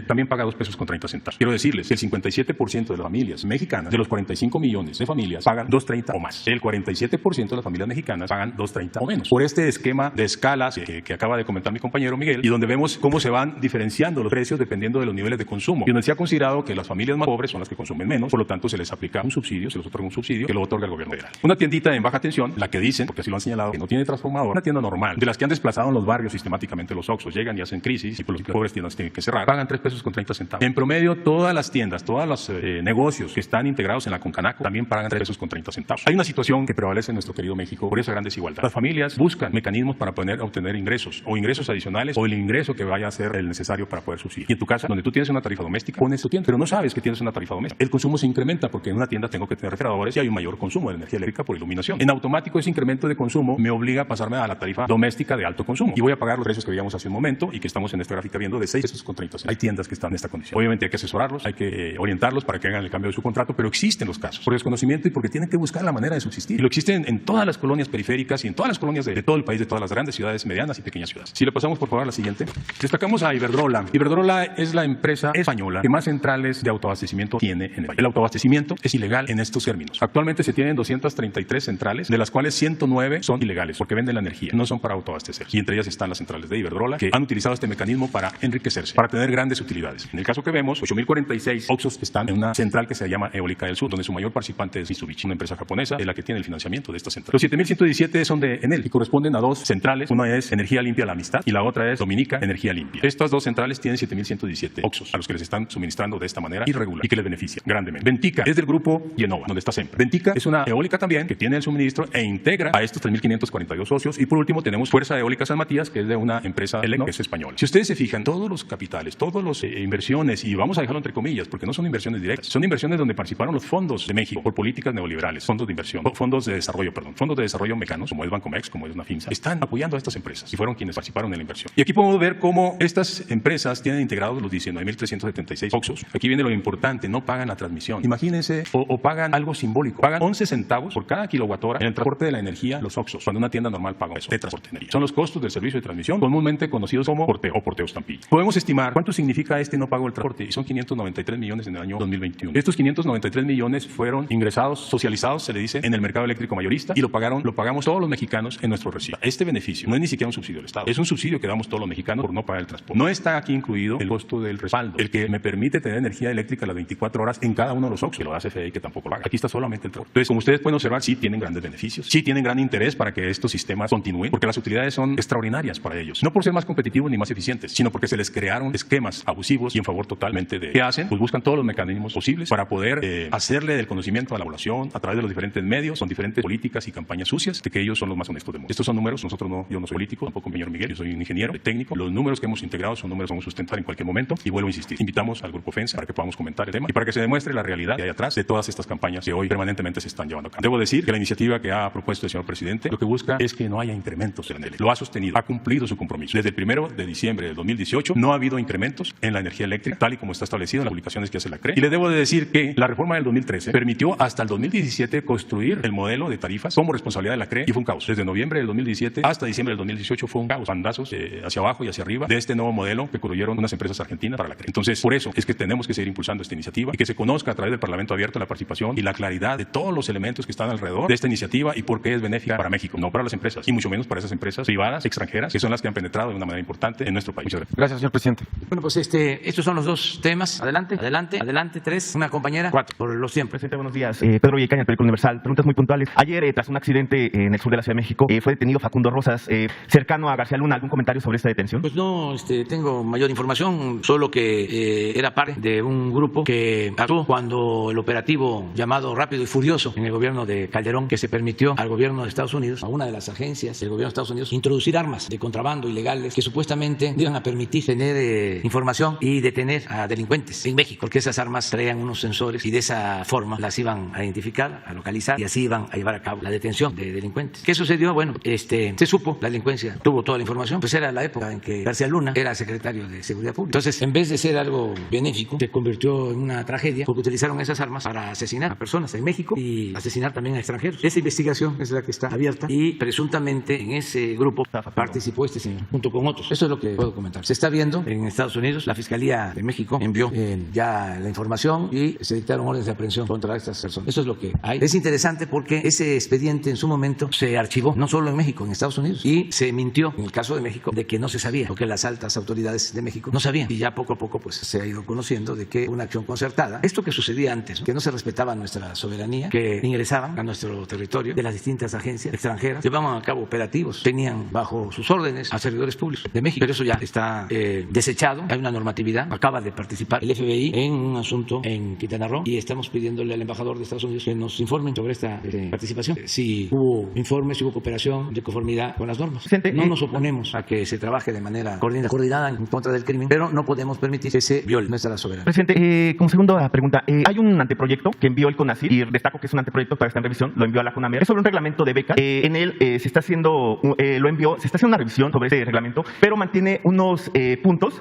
también paga 2 pesos con 30 centavos. Quiero decirles que el 57% de las familias mexicanas, de los 45 millones de familias, pagan 2.30 o más. El 47% de las familias mexicanas pagan 2.30 o menos. Por este esquema de escalas que acaba de comentar mi compañero Miguel, y donde vemos cómo se van diferenciando los precios dependiendo de los niveles de consumo. Y donde se ha considerado que las familias más pobres son las que consumen menos, por lo tanto se les aplica un subsidio, se les otorga un subsidio que lo otorga el gobierno federal. Una tiendita en baja tensión, la que dicen, porque así lo han señalado, que no tiene transformador, una tienda normal, de las que han desplazado en los barrios sistemáticamente los OXXOs, llegan y hacen crisis y por los pobres tiendas tienen que cerrar, pagan 3 pesos con 30 centavos. En promedio, todas las tiendas, todos los negocios que están integrados en la Concanaco también pagan 3 pesos con 30 centavos. Hay una situación que prevalece en nuestro querido México por esa gran desigualdad. Las familias buscan mecanismos para poder obtener ingresos, o ingresos adicionales, o el ingreso que vaya a ser el necesario para poder subsistir. Y en tu casa, donde tú tienes una tarifa doméstica, pones tu tienda, pero no sabes que tienes una tarifa doméstica. El consumo se incrementa porque en una tienda tengo que tener refrigeradores y hay un mayor consumo de energía eléctrica por iluminación. En automático, ese incremento de consumo me obliga a pasarme a la tarifa doméstica de alto consumo y voy a pagar los precios que veíamos hace un momento y que estamos en esta gráfica viendo de 6 pesos con 30 centavos. Hay tiendas que están en esta condición. Obviamente hay que asesorarlos, hay que orientarlos para que hagan el cambio de su contrato, pero existen los casos por desconocimiento y porque tienen que buscar la manera de subsistir. Y lo existen en todas las colonias periféricas y en todas las colonias de todo el país, de todas las grandes ciudades, medianas y pequeñas ciudades. Si le pasamos por favor a la siguiente. Destacamos a Iberdrola. Iberdrola es la empresa española que más centrales de autoabastecimiento tiene en el país. El autoabastecimiento es ilegal en estos términos. Actualmente se tienen 233 centrales, de las cuales 109 son ilegales porque venden la energía, no son para autoabastecer. Y entre ellas están las centrales de Iberdrola que han utilizado este mecanismo para enriquecerse, para tener grandes utilidades. En el caso que vemos, 8.046 OXXOs están en una central que se llama Eólica del Sur, donde su mayor participante es Mitsubishi, una empresa japonesa, es la que tiene el financiamiento de esta central. Los 7.117 son de Enel y corresponden a dos centrales. Una es Energía Limpia La Amistad y la otra es Dominica Energía Limpia. Estas dos centrales tienen 7.117 OXXOs a los que les están suministrando de esta manera irregular y que les beneficia grandemente. Ventica es del grupo Yenova, donde está Sempra. Ventica es una eólica también que tiene el suministro e integra a estos 3.542 socios. Y por último tenemos Fuerza Eólica San Matías, que es de una empresa eléctrica que es española. Si ustedes se fijan, todos los capitales, todas las inversiones, y vamos a dejarlo entre comillas porque no son inversiones directas, son inversiones donde participaron los fondos de México por políticas neoliberales, fondos de inversión, fondos de desarrollo mexicanos, como es Bancomex, como es Nafinsa, están apoyando a estas empresas y fueron quienes participaron en la inversión. Y aquí podemos ver cómo estas empresas tienen integrados los 19.376 OXXOs. Aquí viene lo importante, no pagan la transmisión. Imagínense, o pagan algo simbólico, pagan 11 centavos por cada kilowatt-hora en el transporte de la energía, los OXXOs, cuando una tienda normal paga eso de transporte de energía. Son los costos del servicio de transmisión, comúnmente conocidos como porteo o porteo estampilla. Podemos estimar cuánto significa este no pago del transporte y son 593 millones en el año 2021. Estos 593 millones fueron ingresados, socializados, se le dice, en el mercado eléctrico mayorista y lo pagamos todos los mexicanos en nuestro recibo. Este beneficio no es ni siquiera un subsidio del Estado, es un subsidio que damos todos los mexicanos por no pagar el transporte. No está aquí incluido el costo del respaldo, el que me permite tener energía eléctrica las 24 horas en cada uno de los OXXOs, que lo hace CFE, que tampoco lo paga. Aquí está solamente el transporte. Entonces, como ustedes pueden observar, sí tienen grandes beneficios, sí tienen gran interés para que estos sistemas continúen, porque las utilidades son extraordinarias para ellos. No por ser más competitivos ni más eficientes, sino porque se les crearon esquemas abusivos y en favor totalmente de... ¿Qué hacen? Pues buscan todos los mecanismos posibles para poder hacerle del conocimiento a la población a través de los diferentes medios, con diferentes políticas y campañas sucias, de que ellos son los más honestos del mundo. Estos son números, nosotros no, yo no soy político, tampoco compañero Miguel, yo soy un ingeniero técnico. Los números que hemos integrado son números que vamos a sustentar en cualquier momento y vuelvo a insistir. Invitamos al Grupo FENSA para que podamos comentar el tema y para que se demuestre la realidad que hay atrás de todas estas campañas que hoy permanentemente se están llevando a cabo. Debo decir que la iniciativa que ha propuesto el señor presidente lo que busca es que no haya incrementos en la energía. Lo ha sostenido, ha cumplido su compromiso. Desde el 1 de diciembre de 2018 no ha habido incrementos en la energía eléctrica, tal y como está establecido en las publicaciones que hace la CRE. Y le debo de decir que la reforma del 2013 permitió hasta el 2017 construir el modelo de tarifas como responsabilidad de la CRE y fue un caos. Desde noviembre del 2017 hasta diciembre del 2018 fue un caos, bandazos hacia abajo y hacia arriba de este nuevo modelo que construyeron unas empresas argentinas para la CRE. Entonces, por eso es que tenemos que seguir impulsando esta iniciativa y que se conozca a través del Parlamento abierto la participación y la claridad de todos los elementos que están alrededor de esta iniciativa y por qué es benéfica para México, no para las empresas y mucho menos para esas empresas privadas, extranjeras, que son las que han penetrado de una manera importante en nuestro país. Muchas gracias. Gracias, señor presidente. Bueno, pues estos son los dos temas. Adelante, tres. Una compañera, cuatro, por los tiempos. Presidente, buenos días. Pedro Villcaña, el periódico Universal. Preguntas muy puntuales. Ayer, tras un accidente en el sur de la Ciudad de México, fue detenido Facundo Rosas, cercano a García Luna. ¿Algún comentario sobre esta detención? Pues no tengo mayor información, solo que era parte de un grupo que actuó cuando el operativo llamado Rápido y Furioso en el gobierno de Calderón, que se permitió al gobierno de Estados Unidos, a una de las agencias del gobierno de Estados Unidos, introducir armas de contrabando ilegales que supuestamente iban a permitir tener información y detener a delincuentes en México, porque esas armas traían unos sensores y de esa forma las iban a identificar, a localizar y así iban a llevar a cabo la detención de delincuentes. ¿Qué sucedió? Bueno, se supo, la delincuencia tuvo toda la información, pues era la época en que García Luna era secretario de Seguridad Pública. Entonces, en vez de ser algo benéfico, se convirtió en una tragedia porque utilizaron esas armas para asesinar a personas en México y asesinar también a extranjeros. Esa investigación es la que está abierta y presuntamente en ese grupo participó este señor junto con otros. Eso es lo que puedo comentar. Se está viendo en Estados Unidos, la Fiscalía de México envió ya la información y se dictaron órdenes de aprehensión contra estas personas. Eso es lo que hay. Es interesante porque ese expediente en su momento se archivó, no solo en México, en Estados Unidos, y se mintió en el caso de México de que no se sabía, porque las altas autoridades de México no sabían, y ya poco a poco pues se ha ido conociendo de que una acción concertada, esto que sucedía antes, que no se respetaba nuestra soberanía, que ingresaban a nuestro territorio de las distintas agencias extranjeras, llevaban a cabo operativos, tenían bajo sus órdenes a servidores públicos de México, pero eso ya está desechado, hay una normatividad, acaba de participar el FBI en un asunto en Quintana Roo y estamos pidiéndole al embajador de Estados Unidos que nos informen sobre esta participación, si hubo informes, si hubo cooperación de conformidad con las normas. No nos oponemos a que se trabaje de manera coordinada en contra del crimen, pero no podemos permitir que se viole nuestra soberanía. Presidente, como segunda pregunta, hay un anteproyecto que envió el CONACYT y destaco que es un anteproyecto para estar en revisión, lo envió a la CONAMER, es sobre un reglamento de becas. En él se está haciendo una revisión sobre este reglamento, pero mantiene unos puntos,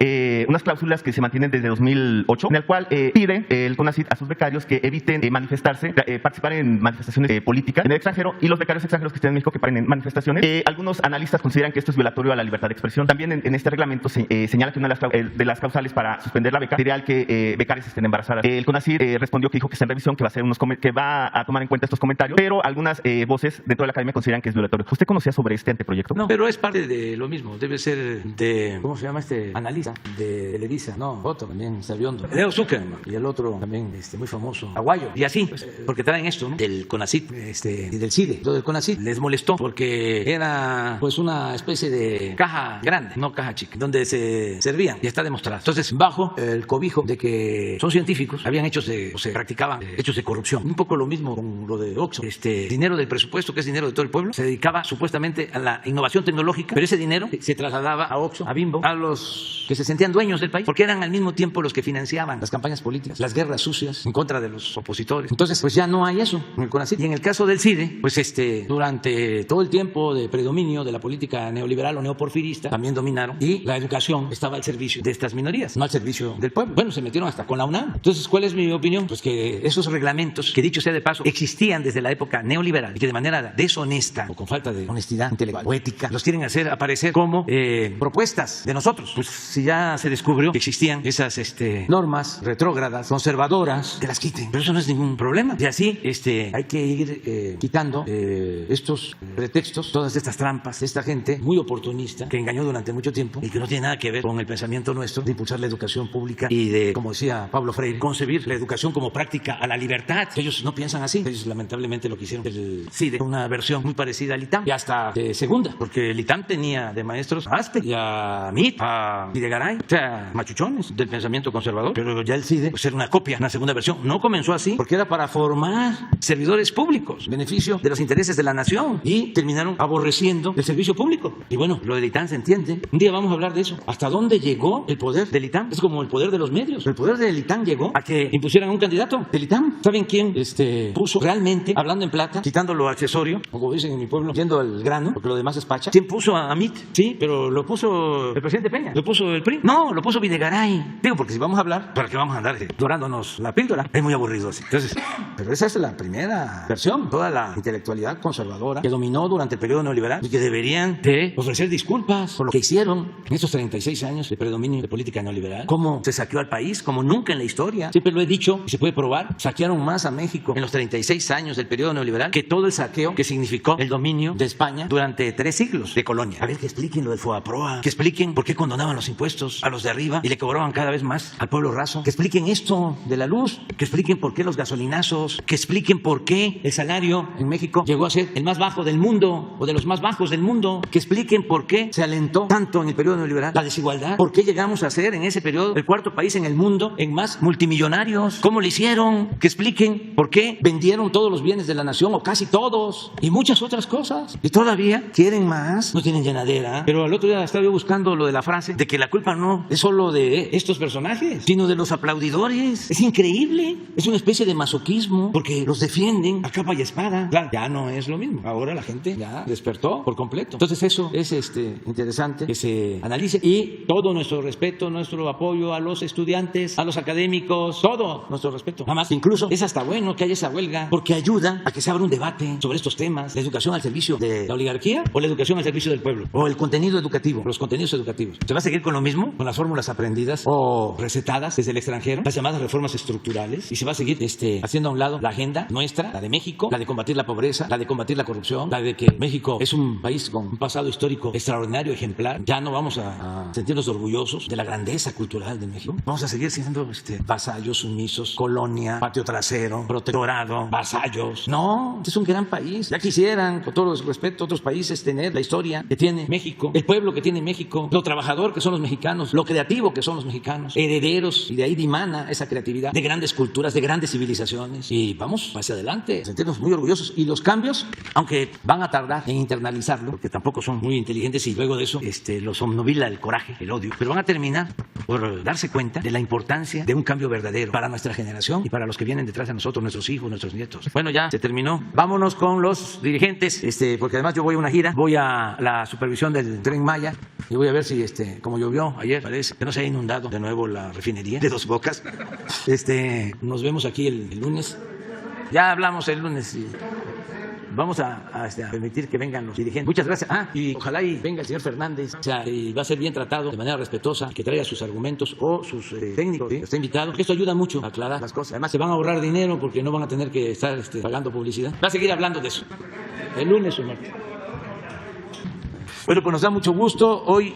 unas cláusulas que se mantienen desde 2008, en el cual pide el CONACYT a sus becarios que eviten manifestarse, participar en manifestaciones políticas en el extranjero, y los becarios extranjeros que estén en México que paren en manifestaciones. Algunos analistas consideran que esto es violatorio a la libertad de expresión. También en este reglamento se señala que una de las causales para suspender la beca sería el que becarias estén embarazadas. El CONACYT respondió que dijo que está en revisión, que va a tomar en cuenta estos comentarios, pero algunas voces dentro de la academia consideran que es violatorio. ¿Usted conocía sobre este anteproyecto? No, pero es parte de lo mismo. Debe ser de, ¿cómo se llama este analista de Televisa? No, otro también, sabiondo. Leo Zuckerman. Y el otro también, muy famoso, Aguayo. Y así, porque traen esto, ¿no? Del CONACYT y del CIDE. Lo del CONACYT les molestó porque era pues una especie de caja grande, no caja chica, donde se servían, y está demostrado. Entonces, bajo el cobijo de que son científicos, habían se practicaban hechos de corrupción. Un poco lo mismo con lo de Oxxo. Dinero del presupuesto, que es dinero de todo el pueblo, se dedicaba supuestamente a la innovación tecnológica, pero ese dinero se trasladaba a Oxxo, a Bimbo, a los que se sentían dueños del país, porque eran al mismo tiempo los que financiaban las campañas políticas, las guerras sucias en contra de los opositores. Entonces, pues ya no hay eso en el CONACYT. Y en el caso del CIDE, pues durante todo el tiempo de predominio de la política neoliberal o neoporfirista, también dominaron, y la educación estaba al servicio de estas minorías, no al servicio del pueblo. Bueno, se metieron hasta con la UNAM. Entonces, ¿cuál es mi opinión? Pues que esos reglamentos, que dicho sea de paso, existían desde la época neoliberal y que de manera deshonesta o con falta de honestidad intelectual o ética, los quieren hacer aparecer como propuestas de nosotros. Pues si ya se descubrió que existían esas normas retrógradas, conservadoras, que las quiten. Pero eso no es ningún problema. Y así hay que ir quitando estos pretextos, todas estas trampas de esta gente muy oportunista que engañó durante mucho tiempo y que no tiene nada que ver con el pensamiento nuestro de impulsar la educación pública y de, como decía Pablo Freire, concebir la educación como práctica a la libertad. Ellos no piensan así. Ellos lamentablemente lo que hicieron el CIDE, una versión muy parecida al ITAM y hasta segunda, porque el ITAM tenía de maestros a Aspe y a MIT, a Videgaray, o sea, machuchones del pensamiento conservador, pero ya el CIDE pues era una copia, una segunda versión. No comenzó así porque era para formar servidores públicos, beneficio de los intereses de la nación, y terminaron aborreciendo el servicio público. Y bueno, lo del ITAM se entiende. Un día vamos a hablar de eso. ¿Hasta dónde llegó el poder del ITAM? Es como el poder de los medios. El poder del ITAM llegó a que impusieran un candidato del ITAM. ¿Saben quién puso realmente, hablando en plata, quitando lo accesorio, como dicen en mi pueblo, yendo al grano, porque lo demás es pacha? ¿Quién puso a MIT? Sí, pero lo puso el presidente Peña. ¿Lo puso el PRI? No, lo puso Videgaray. Digo, porque si vamos a hablar, ¿para qué vamos a andar dorándonos la píldora? Es muy aburrido así. Entonces, pero esa es la primera versión. Toda la intelectualidad conservadora que dominó durante el periodo neoliberal y que deberían de ofrecer disculpas por lo que hicieron en estos 36 años de predominio de política neoliberal. Cómo se saqueó al país, como nunca en la historia. Siempre lo he dicho y se puede probar. Saquearon más a México en los 36 años del periodo neoliberal que todo el saqueo que significó el dominio de España durante 3 siglos de colonia. A ver, que expliquen lo del FOAPROA, que expliquen por qué condonaban los impuestos a los de arriba y le cobraban cada vez más al pueblo raso, que expliquen esto de la luz, que expliquen por qué los gasolinazos, que expliquen por qué el salario en México llegó a ser el más bajo del mundo o de los más bajos del mundo, que expliquen por qué se alentó tanto en el periodo neoliberal la desigualdad, por qué llegamos a ser en ese periodo el 4º país en el mundo en más multimillonarios, cómo lo hicieron, que expliquen por qué vendieron todos los bienes de la nación o casi todos y muchas otras cosas. Y todavía quieren más, no tienen llenadera. Pero al otro día estaba yo buscando lo de la frase de que la culpa no es solo de estos personajes, sino de los aplaudidores. Es increíble, es una especie de masoquismo porque los defienden a capa y espada. Claro, ya no es lo mismo. Ahora la gente ya despertó por completo. Entonces eso es interesante que se analice, y todo nuestro respeto, nuestro apoyo a los estudiantes, a los académicos, todo nuestro respeto. Nada más, incluso es hasta bueno que haya esa huelga porque ayuda a que se abra un debate sobre estos temas: la educación al servicio de la oligarquía o la educación al servicio del pueblo, o el contenido educativo, los contenidos educativos. ¿Se va a seguir con lo mismo, con las fórmulas aprendidas o recetadas desde el extranjero, las llamadas reformas estructurales? Y se va a seguir haciendo a un lado la agenda nuestra, la de México, la de combatir la pobreza, la de combatir la corrupción, la de que México es un país con un pasado histórico extraordinario, ejemplar. Ya no vamos a sentirnos orgullosos de la grandeza cultural de México. Vamos a seguir siendo vasallos, sumisos, colonia, patio trasero, protectorado, vasallos. No, este es un gran país. Ya quisieran, con todo respeto, otros países tener la historia que tiene México, el pueblo que tiene México, lo trabajador que son los mexicanos, lo creativo que son los mexicanos, herederos, y de ahí dimana esa creatividad de grandes culturas, de grandes civilizaciones. Y vamos hacia adelante, sentirnos muy orgullosos. Y los cambios, aunque van a tardar en internalizarlo, porque tampoco son muy inteligentes y luego de eso los obnubila el coraje, el odio, pero van a terminar por darse cuenta de la importancia de un cambio verdadero para nuestra generación y para los que vienen detrás de nosotros, nuestros hijos, nuestros nietos. Bueno, ya se terminó. Vámonos con los dirigentes, porque además yo voy a una gira, voy a la supervisión del Tren Maya y voy a ver si, como llovió ayer, parece que no se ha inundado de nuevo la refinería de Dos Bocas. Nos vemos aquí el lunes. Ya hablamos el lunes y vamos a permitir que vengan los dirigentes. Muchas gracias. Y ojalá y venga el señor Fernández, y va a ser bien tratado de manera respetuosa, que traiga sus argumentos o sus técnicos, está invitado. Esto ayuda mucho a aclarar las cosas. Además se van a ahorrar dinero porque no van a tener que estar pagando publicidad. Va a seguir hablando de eso el lunes o martes. Bueno, pues nos da mucho gusto. Hoy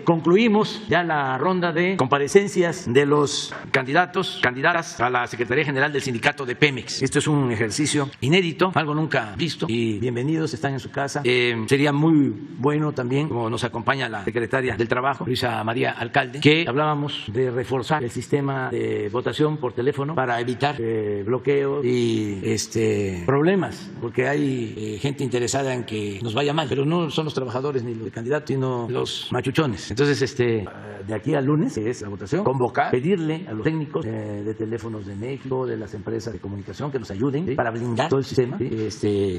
concluimos ya la ronda de comparecencias de los candidatas a la Secretaría General del Sindicato de Pemex. Esto es un ejercicio inédito, algo nunca visto, y bienvenidos, están en su casa. Sería muy bueno también, como nos acompaña la secretaria del Trabajo, Luisa María Alcalde, que hablábamos de reforzar el sistema de votación por teléfono para evitar bloqueos y problemas, porque hay gente interesada en que nos vaya mal, pero no son los trabajadores ni los candidatos, sino los machuchones. Entonces, de aquí al lunes, que es la votación, convocar, pedirle a los técnicos de teléfonos de México, de las empresas de comunicación, que nos ayuden para blindar todo el sistema,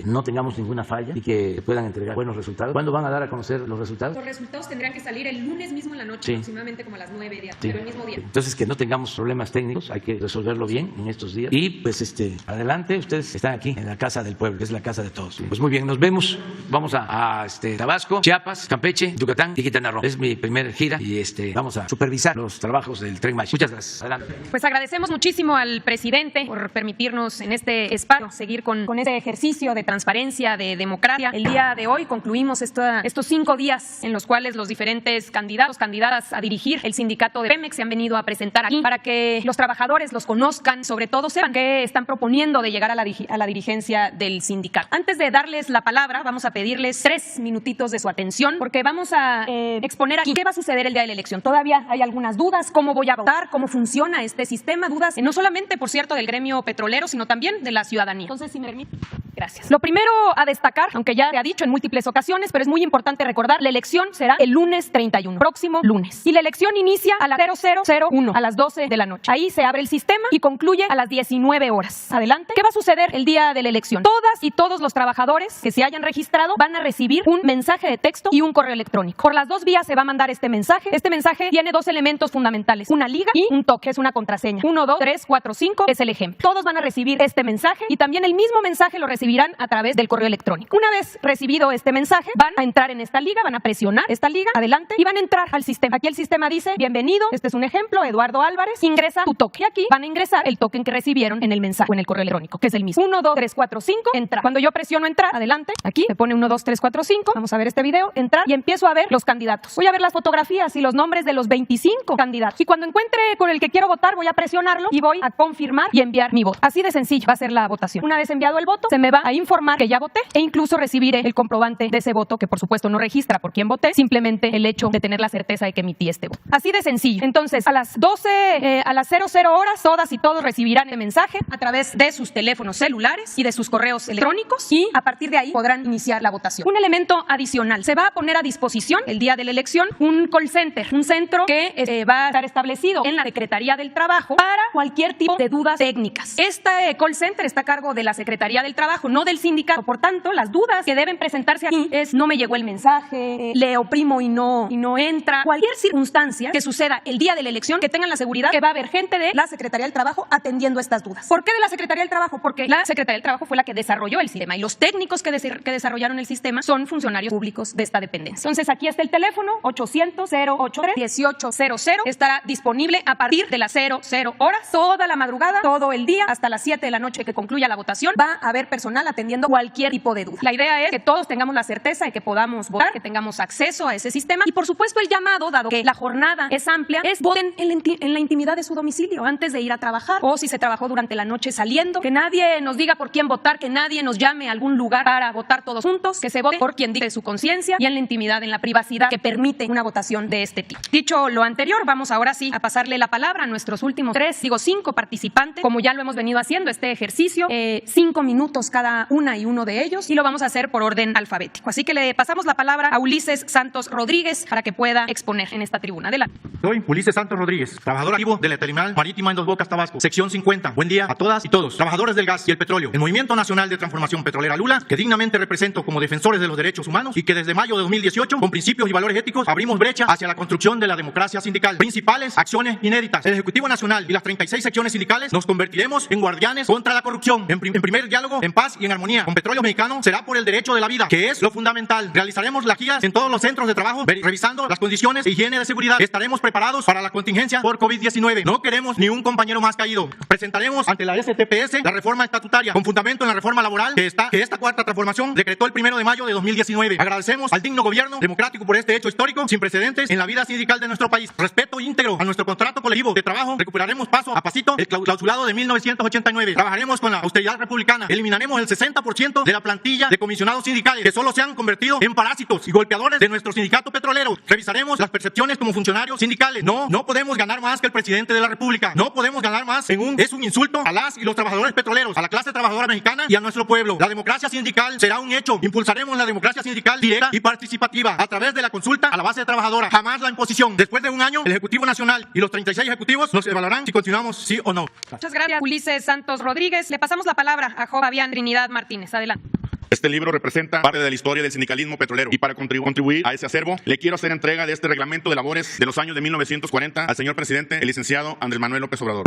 no tengamos ninguna falla y que puedan entregar buenos resultados. ¿Cuándo van a dar a conocer los resultados? Los resultados tendrán que salir el lunes mismo en la noche, aproximadamente como a las 9 días, pero el mismo día. Entonces, que no tengamos problemas técnicos, hay que resolverlo bien en estos días. Y pues, adelante, ustedes están aquí en la Casa del Pueblo, que es la casa de todos. Pues muy bien, nos vemos. Vamos a Tabasco, Chiapas, Campeche, Yucatán y Quintana Roo. Es mi primer gira y vamos a supervisar los trabajos del Tren Maya. Muchas gracias. Adelante. Pues agradecemos muchísimo al presidente por permitirnos en este espacio seguir con este ejercicio de transparencia, de democracia. El día de hoy concluimos estos 5 días en los cuales los diferentes candidatas a dirigir el sindicato de Pemex se han venido a presentar aquí para que los trabajadores los conozcan, sobre todo sepan qué están proponiendo de llegar a la dirigencia del sindicato. Antes de darles la palabra, vamos a pedirles 3 minutitos de su atención, porque vamos a exponer aquí qué va a suceder el día de la elección. Todavía hay algunas dudas, cómo voy a votar, cómo funciona este sistema, dudas no solamente, por cierto, del gremio petrolero, sino también de la ciudadanía. Entonces, si me permite. Gracias. Lo primero a destacar, aunque ya se ha dicho en múltiples ocasiones, pero es muy importante recordar, la elección será el lunes 31, próximo lunes. Y la elección inicia a las 00:01, a las 12 de la noche. Ahí se abre el sistema y concluye a las 19 horas. Adelante. ¿Qué va a suceder el día de la elección? Todas y todos los trabajadores que se hayan registrado van a recibir un mensaje de texto y un correo electrónico. Por las 2 vías se va a mandar este mensaje. Este mensaje tiene 2 elementos fundamentales, una liga y un toque, es una contraseña. 1, 2, 3, 4, 5 es el ejemplo. Todos van a recibir este mensaje y también el mismo mensaje lo recibirán a través del correo electrónico. Una vez recibido este mensaje, van a entrar en esta liga, van a presionar esta liga, adelante, y van a entrar al sistema. Aquí el sistema dice, bienvenido, este es un ejemplo, Eduardo Álvarez, ingresa tu toque. Y aquí van a ingresar el token que recibieron en el mensaje o en el correo electrónico, que es el mismo. 1, 2, 3, 4, 5, entrar. Cuando yo presiono entrar, adelante, aquí me pone 1, 2, 3, 4, 5, vamos a ver este video, entrar, y empiezo a ver los candidatos. Voy a ver las fotografías y los nombres de los 25 candidatos. Y cuando encuentre con el que quiero votar, voy a presionarlo y voy a confirmar y enviar mi voto. Así de sencillo va a ser la votación. Una vez enviado el voto, se me va a informar que ya voté e incluso recibiré el comprobante de ese voto, que por supuesto no registra por quién voté, simplemente el hecho de tener la certeza de que emití este voto. Así de sencillo. Entonces, a las 00 horas, todas y todos recibirán el mensaje a través de sus teléfonos celulares y de sus correos electrónicos, y a partir de ahí podrán iniciar la votación. Un elemento adicional, se va a poner a disposición el día de la elección un call center, un centro que va a estar establecido en la Secretaría del Trabajo para cualquier tipo de dudas técnicas. Este call center está a cargo de la Secretaría del Trabajo, no del sindicato. Por tanto, las dudas que deben presentarse aquí es: no me llegó el mensaje, le oprimo y no entra. Cualquier circunstancia que suceda el día de la elección, que tengan la seguridad que va a haber gente de la Secretaría del Trabajo atendiendo estas dudas. ¿Por qué de la Secretaría del Trabajo? Porque la Secretaría del Trabajo fue la que desarrolló el sistema y los técnicos que desarrollaron el sistema son funcionarios públicos de esta dependencia. Entonces, aquí está el teléfono 800-083-1800. Estará disponible a partir de las 00 horas, toda la madrugada, todo el día, hasta las 7 de la noche que concluya la votación. Va a haber personal atendiendo cualquier tipo de duda. La idea es que todos tengamos la certeza de que podamos votar, que tengamos acceso a ese sistema y, por supuesto, el llamado, dado que la jornada es amplia, es voten en la intimidad de su domicilio antes de ir a trabajar, o si se trabajó durante la noche saliendo, que nadie nos diga por quién votar, que nadie nos llame a algún lugar para votar todos juntos, que se vote por quien dicte su conciencia y en la intimidad, en la privacidad que permite una votación de este tipo. Dicho lo anterior, vamos ahora sí a pasarle la palabra a nuestros últimos 5 participantes, como ya lo hemos venido haciendo este ejercicio, 5 minutos cada una y uno de ellos, y lo vamos a hacer por orden alfabético. Así que le pasamos la palabra a Ulises Santos Rodríguez para que pueda exponer en esta tribuna. Adelante. Soy Ulises Santos Rodríguez, trabajador activo de la Terminal Marítima en Dos Bocas, Tabasco, sección 50. Buen día a todas y todos, trabajadores del gas y el petróleo, el Movimiento Nacional de Transformación Petrolera Lula, que dignamente represento como defensores de los derechos humanos y que desde mayo de 2018, con principios y valores éticos, abrimos brecha hacia la construcción de la democracia sindical. Principales acciones inéditas: el Ejecutivo Nacional y las 36 secciones sindicales nos convertiremos en guardianes contra la corrupción, en primer diálogo, en paz y en armonía. Con Petróleos Mexicanos será por el derecho de la vida, que es lo fundamental. Realizaremos las guías en todos los centros de trabajo, revisando las condiciones de higiene de seguridad. Estaremos preparados para la contingencia por COVID-19. No queremos ni un compañero más caído. Presentaremos ante la STPS la reforma estatutaria con fundamento en la reforma laboral que esta cuarta transformación decretó el 1 de mayo de 2019. Agradecemos al digno gobierno democrático por este hecho histórico sin precedentes en la vida sindical de nuestro país. Respeto íntegro a nuestro contrato colectivo de trabajo. Recuperaremos paso a pasito el clausurado de 1989. Trabajaremos con la austeridad republicana. Eliminaremos el 60% de la plantilla de comisionados sindicales que solo se han convertido en parásitos y golpeadores de nuestro sindicato petrolero. Revisaremos las percepciones como funcionarios sindicales. No podemos ganar más que el presidente de la República. No podemos ganar más. Es un insulto a las y los trabajadores petroleros, a la clase trabajadora mexicana y a nuestro pueblo. La democracia sindical será un hecho. Impulsaremos la democracia sindical directa y participativa a través de la consulta a la base trabajadora. Jamás la imposición. Después de un año, el Ejecutivo Nacional y los 36 ejecutivos nos evaluarán si continuamos sí o no. Muchas gracias, Ulises Santos Rodríguez. Le pasamos la palabra a Fabián Trinidad Martínez. Adelante. Este libro representa parte de la historia del sindicalismo petrolero y para contribuir a ese acervo le quiero hacer entrega de este reglamento de labores de los años de 1940 al señor presidente, el licenciado Andrés Manuel López Obrador.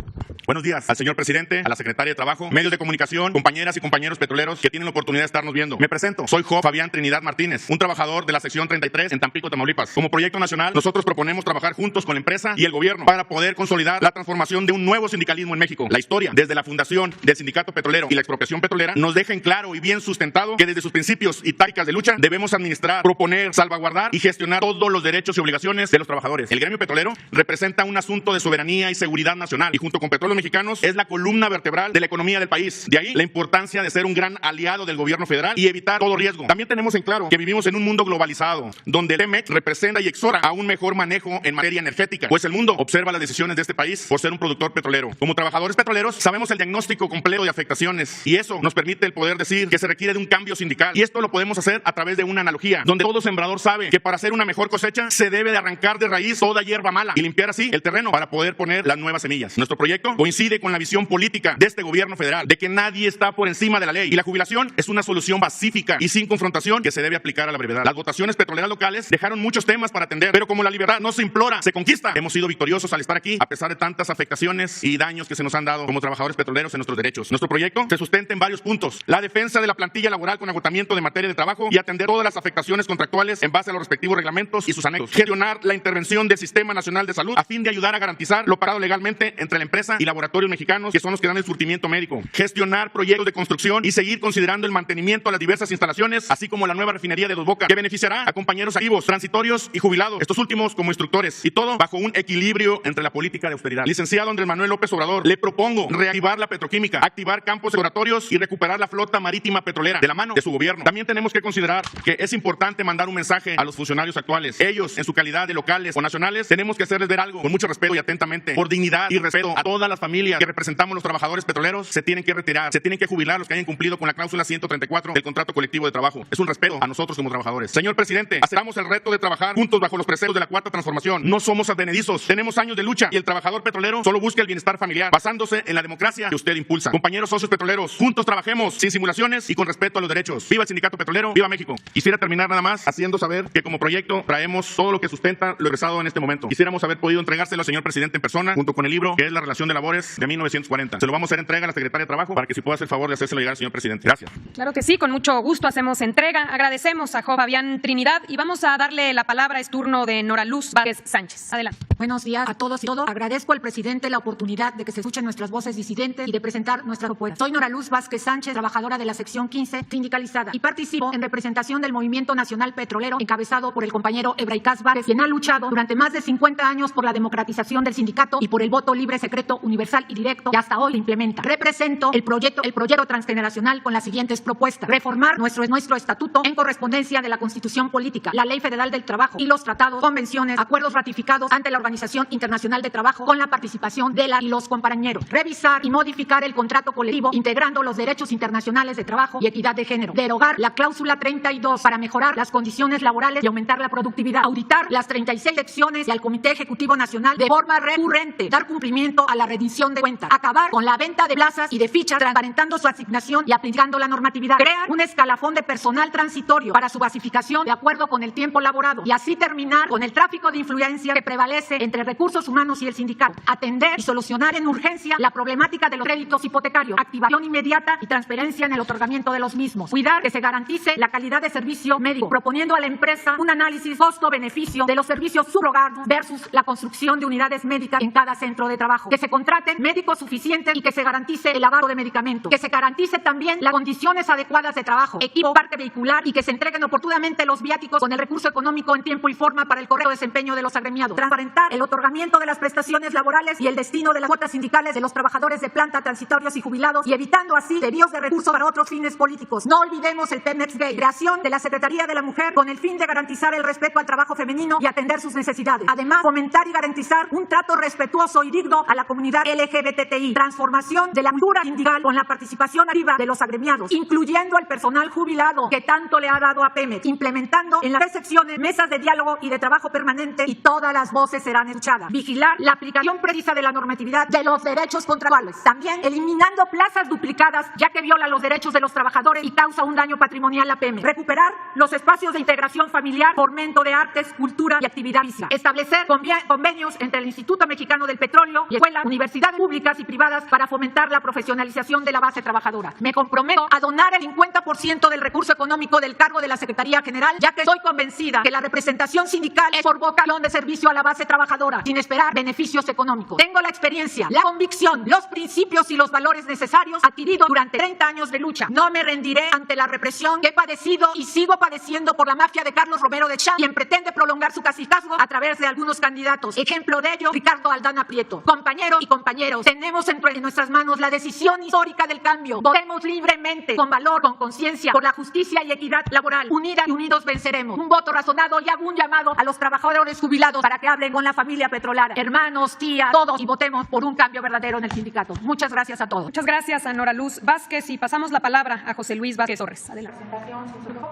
Buenos días al señor presidente, a la secretaria de Trabajo, medios de comunicación, compañeras y compañeros petroleros que tienen la oportunidad de estarnos viendo. Me presento, soy Fabián Trinidad Martínez, un trabajador de la sección 33 en Tampico, Tamaulipas. Como proyecto nacional, nosotros proponemos trabajar juntos con la empresa y el gobierno para poder consolidar la transformación de un nuevo sindicalismo en México. La historia, desde la fundación del sindicato petrolero y la expropiación petrolera, nos deja en claro y bien sustentado que desde sus principios y tácticas de lucha debemos administrar, proponer, salvaguardar y gestionar todos los derechos y obligaciones de los trabajadores. El gremio petrolero representa un asunto de soberanía y seguridad nacional y junto con Petróleos Mexicanos es la columna vertebral de la economía del país. De ahí la importancia de ser un gran aliado del gobierno federal y evitar todo riesgo. También tenemos en claro que vivimos en un mundo globalizado donde el TEMEC representa y exhorta a un mejor manejo en materia energética, pues el mundo observa las decisiones de este país por ser un productor petrolero. Como trabajadores petroleros sabemos el diagnóstico completo de afectaciones y eso nos permite el poder decir que se requiere de un cambio sindical y esto lo podemos hacer a través de una analogía, donde todo sembrador sabe que para hacer una mejor cosecha se debe de arrancar de raíz toda hierba mala y limpiar así el terreno para poder poner las nuevas semillas. Nuestro proyecto coincide con la visión política de este gobierno federal, de que nadie está por encima de la ley y la jubilación es una solución pacífica y sin confrontación que se debe aplicar a la brevedad. Las votaciones petroleras locales dejaron muchos temas para atender, pero como la libertad no se implora, se conquista. Hemos sido victoriosos al estar aquí, a pesar de tantas afectaciones y daños que se nos han dado como trabajadores petroleros en nuestros derechos. Nuestro proyecto se sustenta en varios puntos: la defensa de la plantilla laboral con agotamiento de materia de trabajo y atender todas las afectaciones contractuales en base a los respectivos reglamentos y sus anexos. Gestionar la intervención del Sistema Nacional de Salud a fin de ayudar a garantizar lo pagado legalmente entre la empresa y laboratorios mexicanos, que son los que dan el surtimiento médico. Gestionar proyectos de construcción y seguir considerando el mantenimiento a las diversas instalaciones, así como la nueva refinería de Dos Bocas, que beneficiará a compañeros activos, transitorios y jubilados, estos últimos como instructores, y todo bajo un equilibrio entre la política de austeridad. Licenciado Andrés Manuel López Obrador, le propongo reactivar la petroquímica, activar campos exploratorios y recuperar la flota marítima petrolera. De la mano de su gobierno. También tenemos que considerar que es importante mandar un mensaje a los funcionarios actuales. Ellos, en su calidad de locales o nacionales, tenemos que hacerles ver algo con mucho respeto y atentamente. Por dignidad y respeto a todas las familias que representamos los trabajadores petroleros, se tienen que retirar, se tienen que jubilar los que hayan cumplido con la cláusula 134 del contrato colectivo de trabajo. Es un respeto a nosotros como trabajadores. Señor presidente, aceptamos el reto de trabajar juntos bajo los preceptos de la Cuarta Transformación. No somos advenedizos, tenemos años de lucha y el trabajador petrolero solo busca el bienestar familiar, basándose en la democracia que usted impulsa. Compañeros socios petroleros, juntos trabajemos sin simulaciones y con respeto a los derechos. Viva el sindicato petrolero, viva México. Quisiera terminar nada más haciendo saber que como proyecto traemos todo lo que sustenta lo expresado en este momento. Quisiéramos haber podido entregárselo al señor presidente en persona, junto con el libro que es la relación de labores de 1940. Se lo vamos a hacer entrega a la secretaria de Trabajo para que si pueda hacer el favor de hacérselo llegar al señor presidente. Gracias. Claro que sí, con mucho gusto hacemos entrega. Agradecemos a Fabián Trinidad y vamos a darle la palabra. Es turno de Nora Luz Vázquez Sánchez. Adelante. Buenos días a todos y todo. Agradezco al presidente la oportunidad de que se escuchen nuestras voces disidentes y de presentar nuestra propuesta. Soy Nora Luz Vázquez Sánchez, trabajadora de la sección 15, sindicalizada, y participo en representación del Movimiento Nacional Petrolero, encabezado por el compañero Ebraicaz Várez, quien ha luchado durante más de 50 años por la democratización del sindicato y por el voto libre, secreto, universal y directo, que hasta hoy implementa. Represento el proyecto transgeneracional con las siguientes propuestas: reformar nuestro estatuto en correspondencia de la Constitución Política, la Ley Federal del Trabajo y los tratados, convenciones, acuerdos ratificados ante la Organización Internacional de Trabajo con la participación de la y los compañeros. Revisar y modificar el contrato colectivo, integrando los derechos internacionales de trabajo y equidad de género. Derogar la cláusula 32 para mejorar las condiciones laborales y aumentar la productividad. Auditar las 36 secciones y al Comité Ejecutivo Nacional de forma recurrente. Dar cumplimiento a la rendición de cuentas. Acabar con la venta de plazas y de fichas, transparentando su asignación y aplicando la normatividad. Crear un escalafón de personal transitorio para su basificación de acuerdo con el tiempo laborado y así terminar con el tráfico de influencia que prevalece entre recursos humanos y el sindicato. Atender y solucionar en urgencia la problemática de los créditos hipotecarios. Activación inmediata y transparencia en el otorgamiento de los mismos. Cuidar que se garantice la calidad de servicio médico, proponiendo a la empresa un análisis costo-beneficio de los servicios subrogados versus la construcción de unidades médicas en cada centro de trabajo. Que se contraten médicos suficientes y que se garantice el abasto de medicamentos. Que se garantice también las condiciones adecuadas de trabajo, equipo, parque vehicular y que se entreguen oportunamente los viáticos con el recurso económico en tiempo y forma para el correcto desempeño de los agremiados. Transparentar el otorgamiento de las prestaciones laborales y el destino de las cuotas sindicales de los trabajadores de planta, transitorios y jubilados, y evitando así desvíos de recursos para otros fines políticos. No olvidemos el Pemex Gay. Creación de la Secretaría de la Mujer con el fin de garantizar el respeto al trabajo femenino y atender sus necesidades. Además, fomentar y garantizar un trato respetuoso y digno a la comunidad LGBTI. Transformación de la cultura sindical con la participación activa de los agremiados, incluyendo al personal jubilado que tanto le ha dado a Pemex. Implementando en las 3 secciones mesas de diálogo y de trabajo permanente y todas las voces serán escuchadas. Vigilar la aplicación precisa de la normatividad de los derechos contractuales. También eliminando plazas duplicadas, ya que viola los derechos de los trabajadores y causa un daño patrimonial a Pemex. Recuperar los espacios de integración familiar, fomento de artes, cultura y actividad física. Establecer convenios entre el Instituto Mexicano del Petróleo y escuelas, universidades públicas y privadas para fomentar la profesionalización de la base trabajadora. Me comprometo a donar el 50% del recurso económico del cargo de la Secretaría General, ya que estoy convencida que la representación sindical es por vocación de servicio a la base trabajadora, sin esperar beneficios económicos. Tengo la experiencia, la convicción, los principios y los valores necesarios adquiridos durante 30 años de lucha. No me rendiré ante la represión que he padecido y sigo padeciendo por la mafia de Carlos Romero de Champs, quien pretende prolongar su cacicazgo a través de algunos candidatos. Ejemplo de ello, Ricardo Aldana Prieto. Compañeros y compañeros, tenemos en nuestras manos la decisión histórica del cambio. Votemos libremente, con valor, con conciencia, por la justicia y equidad laboral. Unidas y unidos venceremos. Un voto razonado y hago un llamado a los trabajadores jubilados para que hablen con la familia petrolera. Hermanos, tías, todos, y votemos por un cambio verdadero en el sindicato. Muchas gracias a todos. Muchas gracias a Nora Luz Vázquez y pasamos la palabra a José Luis Vázquez Torres. Adelante.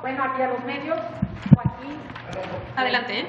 Bueno, aquí a los medios. Adelante, ¿eh?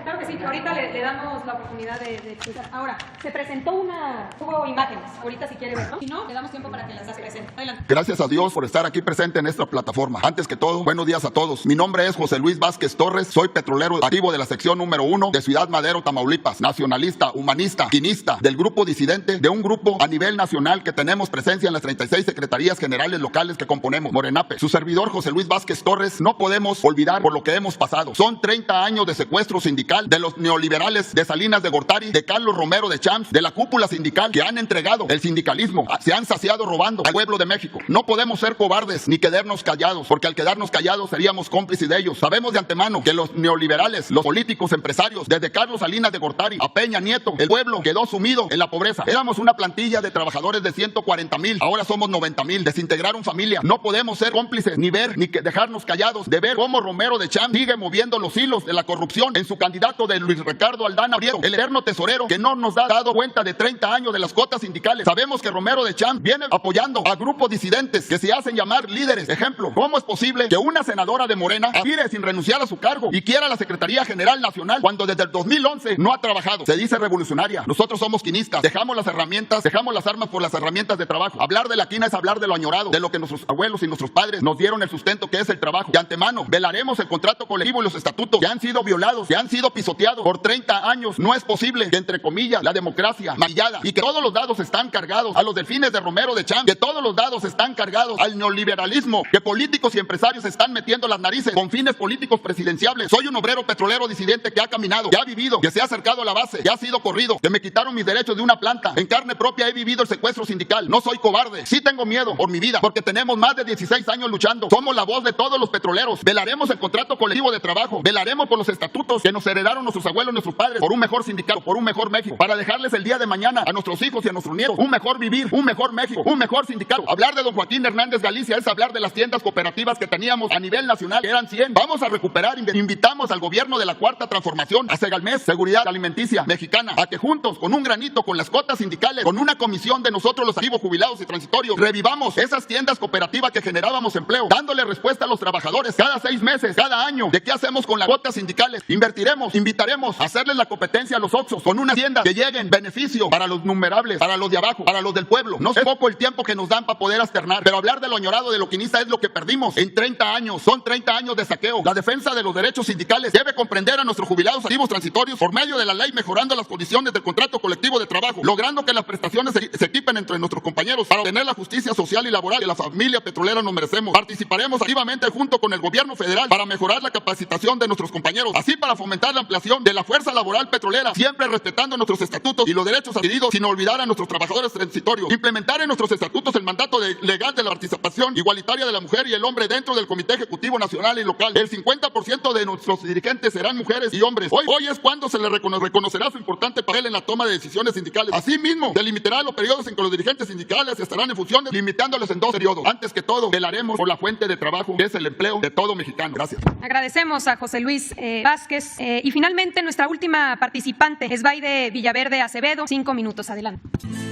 Claro que sí, ahorita le damos la oportunidad de explicar. Ahora, se presentó hubo imágenes, ahorita si quiere ver, ¿no? Si no, le damos tiempo para que las presente. Adelante. Gracias a Dios por estar aquí presente en esta plataforma. Antes que todo, buenos días a todos. Mi nombre es José Luis Vázquez Torres, soy petrolero activo de la sección número 1 de Ciudad Madero, Tamaulipas, nacionalista, humanista, quinista, del grupo disidente, de un grupo a nivel nacional que tenemos presencia en las 36 secretarías generales locales que componemos, Morenape. Su servidor José Luis Vázquez Torres, no podemos olvidar por lo que hemos pasado. Son 30 años de secuestros sindical, de los neoliberales de Salinas de Gortari, de Carlos Romero de Champs, de la cúpula sindical que han entregado el sindicalismo, se han saciado robando al pueblo de México. No podemos ser cobardes ni quedarnos callados, porque al quedarnos callados seríamos cómplices de ellos. Sabemos de antemano que los neoliberales, los políticos, empresarios, desde Carlos Salinas de Gortari a Peña Nieto, el pueblo quedó sumido en la pobreza. Éramos una plantilla de trabajadores de 140,000, ahora somos 90,000. Desintegraron familia. No podemos ser cómplices, ni ver, ni dejarnos callados de ver cómo Romero de Champs sigue moviendo los hilos de la corrupción en su candidato de Luis Ricardo Aldana Briero, el eterno tesorero que no nos ha dado cuenta de 30 años de las cuotas sindicales. Sabemos que Romero de Champs viene apoyando a grupos disidentes que se hacen llamar líderes. Ejemplo, ¿cómo es posible que una senadora de Morena aspire sin renunciar a su cargo y quiera la Secretaría General Nacional cuando desde el 2011 no ha trabajado? Se dice revolucionaria. Nosotros somos quinistas. Dejamos las herramientas, dejamos las armas por las herramientas de trabajo. Hablar de la quina es hablar de lo añorado, de lo que nuestros abuelos y nuestros padres nos dieron el sustento que es el trabajo. De antemano, velaremos el contrato colectivo y los estatutos que han sido violados, que han sido pisoteados por 30 años. No es posible que, entre comillas, la democracia maquillada y que todos los dados están cargados a los delfines de Romero de Champs, que todos los dados están cargados al neoliberalismo, que políticos y empresarios están metiendo las narices con fines políticos presidenciables. Soy un obrero petrolero disidente que ha caminado, que ha vivido, que se ha acercado a la base, que ha sido corrido, que me quitaron mis derechos de una planta. En carne propia he vivido el secuestro sindical. No soy cobarde. Sí tengo miedo por mi vida, porque tenemos más de 16 años luchando. Somos la voz de todos los petroleros. Velaremos el contrato colectivo de trabajo. Velaremos por los estatutos que nos heredaron nuestros abuelos, nuestros padres, por un mejor sindicato, por un mejor México, para dejarles el día de mañana a nuestros hijos y a nuestros nietos un mejor vivir, un mejor México, un mejor sindicato. Hablar de don Joaquín Hernández Galicia es hablar de las tiendas cooperativas que teníamos a nivel nacional, que eran 100. Vamos a recuperar. Invitamos al gobierno de la Cuarta Transformación, a Segalmex, Seguridad Alimenticia Mexicana, a que juntos, con un granito, con las cuotas sindicales, con una comisión de nosotros los activos jubilados y transitorios, revivamos esas tiendas cooperativas que generábamos empleo, dándole respuesta a los trabajadores cada 6 meses, cada año, de qué hacemos con las cuotas sindicales. Invitaremos a hacerles la competencia a los Oxxos, con una tienda que llegue en beneficio para los numerables, para los de abajo, para los del pueblo. No es poco el tiempo que nos dan para poder externar, pero hablar de lo añorado de lo quinista es lo que perdimos en 30 años. Son 30 años de saqueo. La defensa de los derechos sindicales debe comprender a nuestros jubilados activos transitorios por medio de la ley, mejorando las condiciones del contrato colectivo de trabajo, logrando que las prestaciones se equipen entre nuestros compañeros para obtener la justicia social y laboral que la familia petrolera nos merecemos. Participaremos activamente junto con el gobierno federal para mejorar la capacitación de nuestros compañeros, así para fomentar la ampliación de la fuerza laboral petrolera, siempre respetando nuestros estatutos y los derechos adquiridos, sin olvidar a nuestros trabajadores transitorios. Implementar en nuestros estatutos el mandato legal de la participación igualitaria de la mujer y el hombre dentro del Comité Ejecutivo Nacional y Local. El 50% de nuestros dirigentes serán mujeres y hombres. Hoy es cuando se les reconocerá su importante papel en la toma de decisiones sindicales. Asimismo, delimitará los periodos en que los dirigentes sindicales estarán en funciones, limitándolos en 2 periodos. Antes que todo, velaremos por la fuente de trabajo, que es el empleo de todo mexicano. Gracias. Agradecemos a José Luis Vázquez. Y finalmente, nuestra última participante es Baide Villaverde Acevedo. 5 minutos, adelante.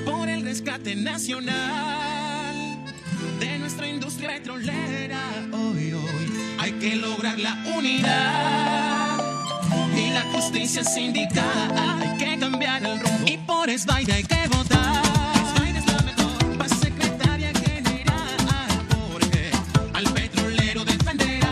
Por el rescate nacional de nuestra industria petrolera, hoy hay que lograr la unidad y la justicia sindical. Hay que cambiar el rumbo y por Esbaide hay que votar. Esbaide es la mejor para secretaria general, porque al petrolero defenderá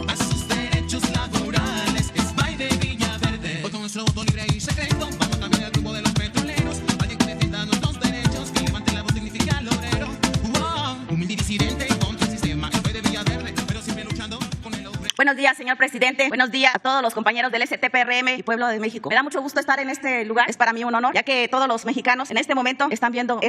a sus derechos laborales. Esbaide Villaverde, hoy con nuestro voto libre y secreto vamos a cambiar el rumbo de los petroleros. Alguien que defienda nuestros derechos, que levante la voz, dignifique al obrero. Humilde y disidente contra el sistema. Esbaide Villaverde, pero siempre luchando con el obrero. Buenos días, señor presidente. Buenos días a todos los compañeros del STPRM y Pueblo de México. Me da mucho gusto estar en este lugar. Es para mí un honor, ya que todos los mexicanos en este momento están viendo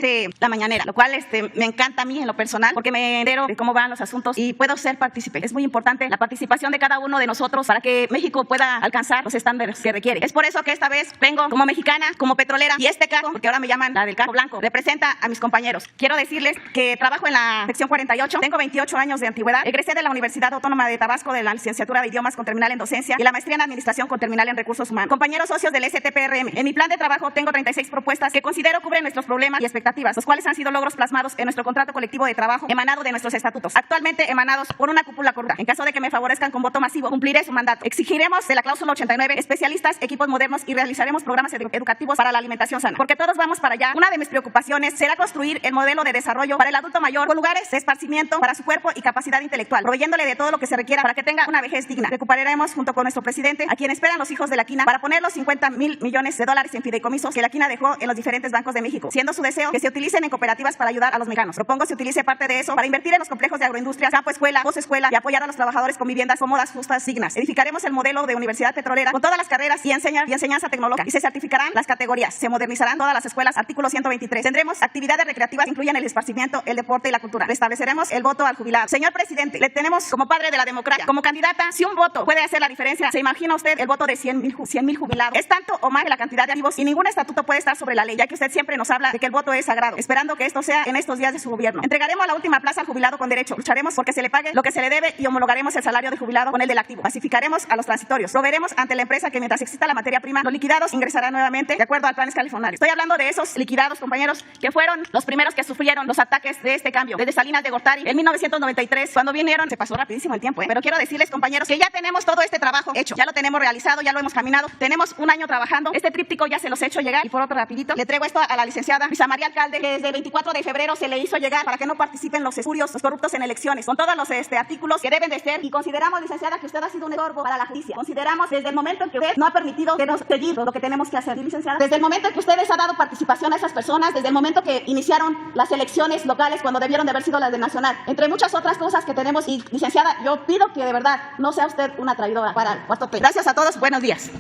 la mañanera, lo cual me encanta a mí en lo personal, porque me entero de cómo van los asuntos y puedo ser partícipe. Es muy importante la participación de cada uno de nosotros para que México pueda alcanzar los estándares que requiere. Es por eso que esta vez vengo como mexicana, como petrolera, y este cargo, porque ahora me llaman la del cargo blanco, representa a mis compañeros. Quiero decirles que trabajo en la sección 48, tengo 28 años de antigüedad, egresé de la Universidad Autónoma de Tabasco de la licenciatura de idiomas con terminal en docencia y la maestría en administración con terminal en recursos humanos. Compañeros socios del STPRM, en mi plan de trabajo tengo 36 propuestas que considero cubren nuestros problemas y expectativas, los cuales han sido logros plasmados en nuestro contrato colectivo de trabajo emanado de nuestros estatutos, actualmente emanados por una cúpula corrupta. En caso de que me favorezcan con voto masivo, cumpliré su mandato. Exigiremos de la cláusula 89 especialistas, equipos modernos y realizaremos programas educativos para la alimentación sana, porque todos vamos para allá. Una de mis preocupaciones será construir el modelo de desarrollo para el adulto mayor con lugares de esparcimiento para su cuerpo y capacidad intelectual, proveyéndole de todo lo que se requiera para que tenga una una vejez digna. Recuperaremos junto con nuestro presidente a quien esperan los hijos de la quina para poner los 50,000 millones de dólares en fideicomisos que la quina dejó en los diferentes bancos de México, siendo su deseo que se utilicen en cooperativas para ayudar a los mexicanos. Propongo se utilice parte de eso para invertir en los complejos de agroindustria, campo escuela, posescuela y apoyar a los trabajadores con viviendas cómodas, justas, dignas. Edificaremos el modelo de universidad petrolera con todas las carreras y enseñanza tecnológica y se certificarán las categorías, se modernizarán todas las escuelas, artículo 123. Tendremos actividades recreativas que incluyan el esparcimiento, el deporte y la cultura. Restableceremos el voto al jubilado. Señor presidente, le tenemos como padre de la democracia, como candidata, si un voto puede hacer la diferencia, ¿se imagina usted el voto de 100,000 jubilados? Es tanto o más que la cantidad de activos y ningún estatuto puede estar sobre la ley, ya que usted siempre nos habla de que el voto es sagrado, esperando que esto sea en estos días de su gobierno. Entregaremos la última plaza al jubilado con derecho, lucharemos porque se le pague lo que se le debe y homologaremos el salario de jubilado con el del activo. Pacificaremos a los transitorios, proveeremos ante la empresa que mientras exista la materia prima, los liquidados ingresarán nuevamente de acuerdo al plan californiano. Estoy hablando de esos liquidados, compañeros, que fueron los primeros que sufrieron los ataques de este cambio, desde Salinas de Gortari en 1993, cuando vinieron, se pasó rapidísimo el tiempo, pero quiero decirles, compañeros, que ya tenemos todo este trabajo hecho, ya lo tenemos realizado, ya lo hemos caminado, tenemos un año trabajando, este tríptico ya se los he hecho llegar, y por otro rapidito, le traigo esto a la licenciada Luisa María Alcalde, que desde el 24 de febrero se le hizo llegar para que no participen los espurios, los corruptos en elecciones, con todos los artículos que deben de ser, y consideramos, licenciada, que usted ha sido un estorbo para la justicia, consideramos desde el momento en que usted no ha permitido que nos seguir lo que tenemos que hacer, ¿sí, licenciada? Desde el momento en que ustedes han dado participación a esas personas, desde el momento que iniciaron las elecciones locales cuando debieron de haber sido las de nacional, entre muchas otras cosas que tenemos, y licenciada, yo pido que de verdad no sea usted una traidora para el cuarto T. Gracias a todos, buenos días.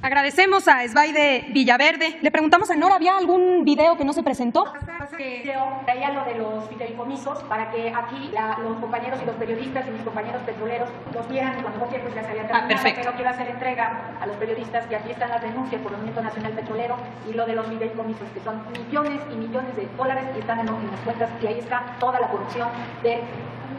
Agradecemos a Esbaide Villaverde. Le preguntamos a Nora, ¿había algún video que no se presentó? Traía lo de los fideicomisos para que aquí los compañeros y los periodistas y mis compañeros petroleros los vieran, y cuando fue pues ya se había terminado, pero quiero hacer entrega a los periodistas que aquí están las denuncias por el Movimiento Nacional Petrolero y lo de los fideicomisos, que son millones y millones de dólares que están en las cuentas, y ahí está toda la corrupción del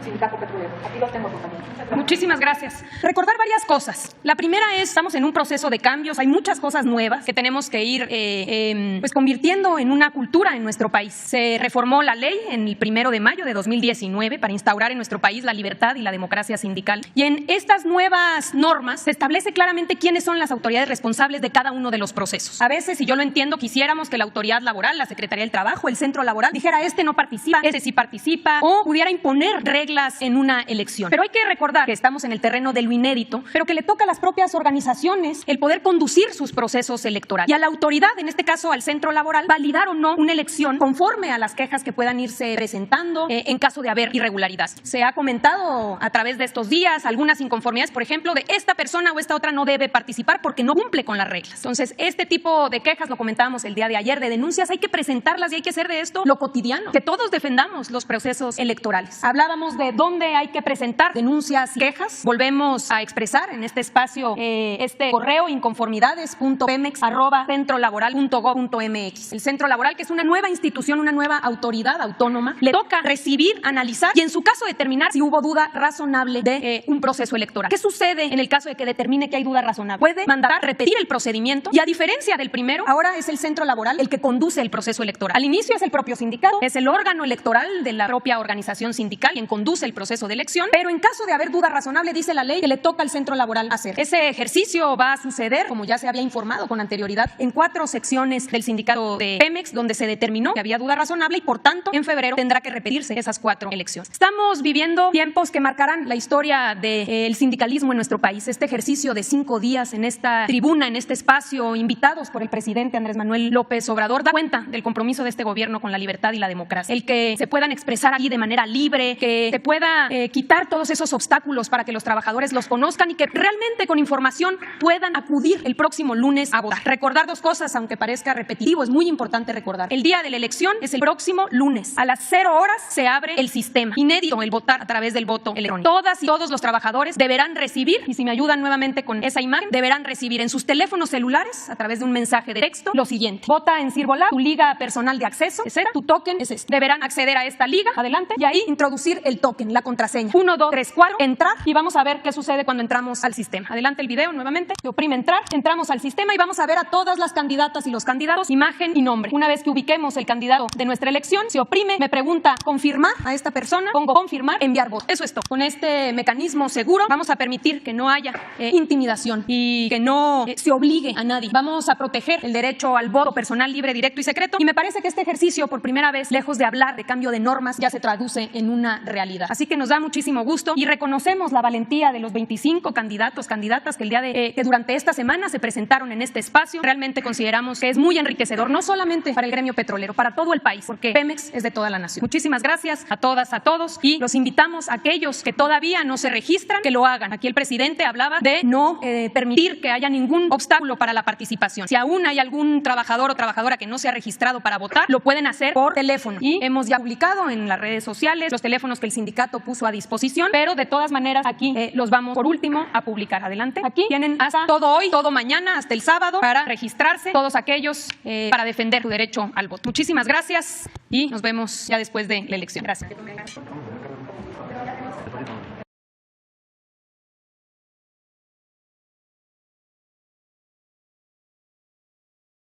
sindicato petrolero. Aquí los tengo, compañeros. Muchísimas gracias. Recordar varias cosas. La primera es, estamos en un proceso de cambios, hay muchas cosas nuevas que tenemos que ir pues convirtiendo en una cultura en nuestro país. Se reformó la ley en el 1 de mayo de 2019 para instaurar en nuestro país la libertad y la democracia sindical. Y en estas nuevas normas se establece claramente quiénes son las autoridades responsables de cada uno de los procesos. A veces, y yo lo entiendo, quisiéramos que la autoridad laboral, la Secretaría del Trabajo, el centro laboral, dijera este no participa, este sí participa, o pudiera imponer reglas en una elección. Pero hay que recordar que estamos en el terreno de lo inédito, pero que le toca a las propias organizaciones el poder conducir sus procesos electorales. Y a la autoridad, en este caso al centro laboral, validar o no una elección conforme a las quejas que puedan irse presentando en caso de haber irregularidades. Se ha comentado a través de estos días algunas inconformidades, por ejemplo, de esta persona o esta otra no debe participar porque no cumple con las reglas. Entonces, este tipo de quejas, lo comentábamos el día de ayer, de denuncias, hay que presentarlas y hay que hacer de esto lo cotidiano, que todos defendamos los procesos electorales. Hablábamos de dónde hay que presentar denuncias, quejas. Volvemos a expresar en este espacio este correo inconformidades.pemex@centrolaboral.gov.mx. El Centro Laboral, que es una nueva institución, una nueva autoridad autónoma, le toca recibir, analizar y en su caso determinar si hubo duda razonable de un proceso electoral. ¿Qué sucede en el caso de que determine que hay duda razonable? Puede mandar repetir el procedimiento y, a diferencia del primero, ahora es el Centro Laboral el que conduce el proceso electoral. Al inicio es el propio sindicato, es el órgano electoral de la propia organización sindical quien conduce el proceso de elección, pero en caso de haber duda razonable, dice la ley que le toca al Centro Laboral hacer. Ese ejercicio va a suceder, como ya se había informado con anterioridad, en 4 secciones del sindicato de Pemex, donde se determinó que había duda razonable y, por tanto, en febrero tendrá que repetirse esas 4 elecciones. Estamos viviendo tiempos que marcarán la historia del sindicalismo en nuestro país. Este ejercicio de 5 días en esta tribuna, en este espacio, invitados por el presidente Andrés Manuel López Obrador, da cuenta del compromiso de este gobierno con la libertad y la democracia. El que se puedan expresar aquí de manera libre, que se pueda quitar todos esos obstáculos para que los trabajadores los conozcan y que realmente con información puedan acudir el próximo lunes a votar. Recordar 2 cosas, aunque parezca repetitivo, es muy importante recordar. El día de la elección es el próximo lunes. A las 0 horas se abre el sistema. Inédito el votar a través del voto electrónico. Todas y todos los trabajadores deberán recibir, y si me ayudan nuevamente con esa imagen, deberán recibir en sus teléfonos celulares, a través de un mensaje de texto, lo siguiente: vota en Sirvolab, tu liga personal de acceso es esta, tu token es este. Deberán acceder a esta liga, adelante, y ahí introducir el token, la contraseña. 1, 2, 3, 4, entrar, y vamos a ver qué sucede cuando entramos al sistema. Adelante el video nuevamente, se oprime entrar, entramos al sistema y vamos a ver a todas las candidatas y los candidatos, imagen y nombre. Una vez que ubiquemos el candidato de nuestra elección, se oprime, me pregunta confirmar a esta persona, pongo confirmar, enviar voto. Eso es todo. Con este mecanismo seguro vamos a permitir que no haya intimidación y que no se obligue a nadie. Vamos a proteger el derecho al voto personal, libre, directo y secreto, y me parece que este ejercicio, por primera vez, lejos de hablar de cambio de normas, ya se traduce en una realidad. calidad. Así que nos da muchísimo gusto y reconocemos la valentía de los 25 candidatos, candidatas que durante esta semana se presentaron en este espacio. Realmente consideramos que es muy enriquecedor, no solamente para el gremio petrolero, para todo el país, porque Pemex es de toda la nación. Muchísimas gracias a todas, a todos, y los invitamos a aquellos que todavía no se registran, que lo hagan. Aquí el presidente hablaba de no permitir que haya ningún obstáculo para la participación. Si aún hay algún trabajador o trabajadora que no se ha registrado para votar, lo pueden hacer por teléfono. Y hemos ya publicado en las redes sociales los teléfonos que el sindicato puso a disposición, pero de todas maneras aquí los vamos por último a publicar. Adelante. Aquí tienen hasta todo hoy, todo mañana, hasta el sábado para registrarse, todos aquellos para defender su derecho al voto. Muchísimas gracias y nos vemos ya después de la elección. Gracias.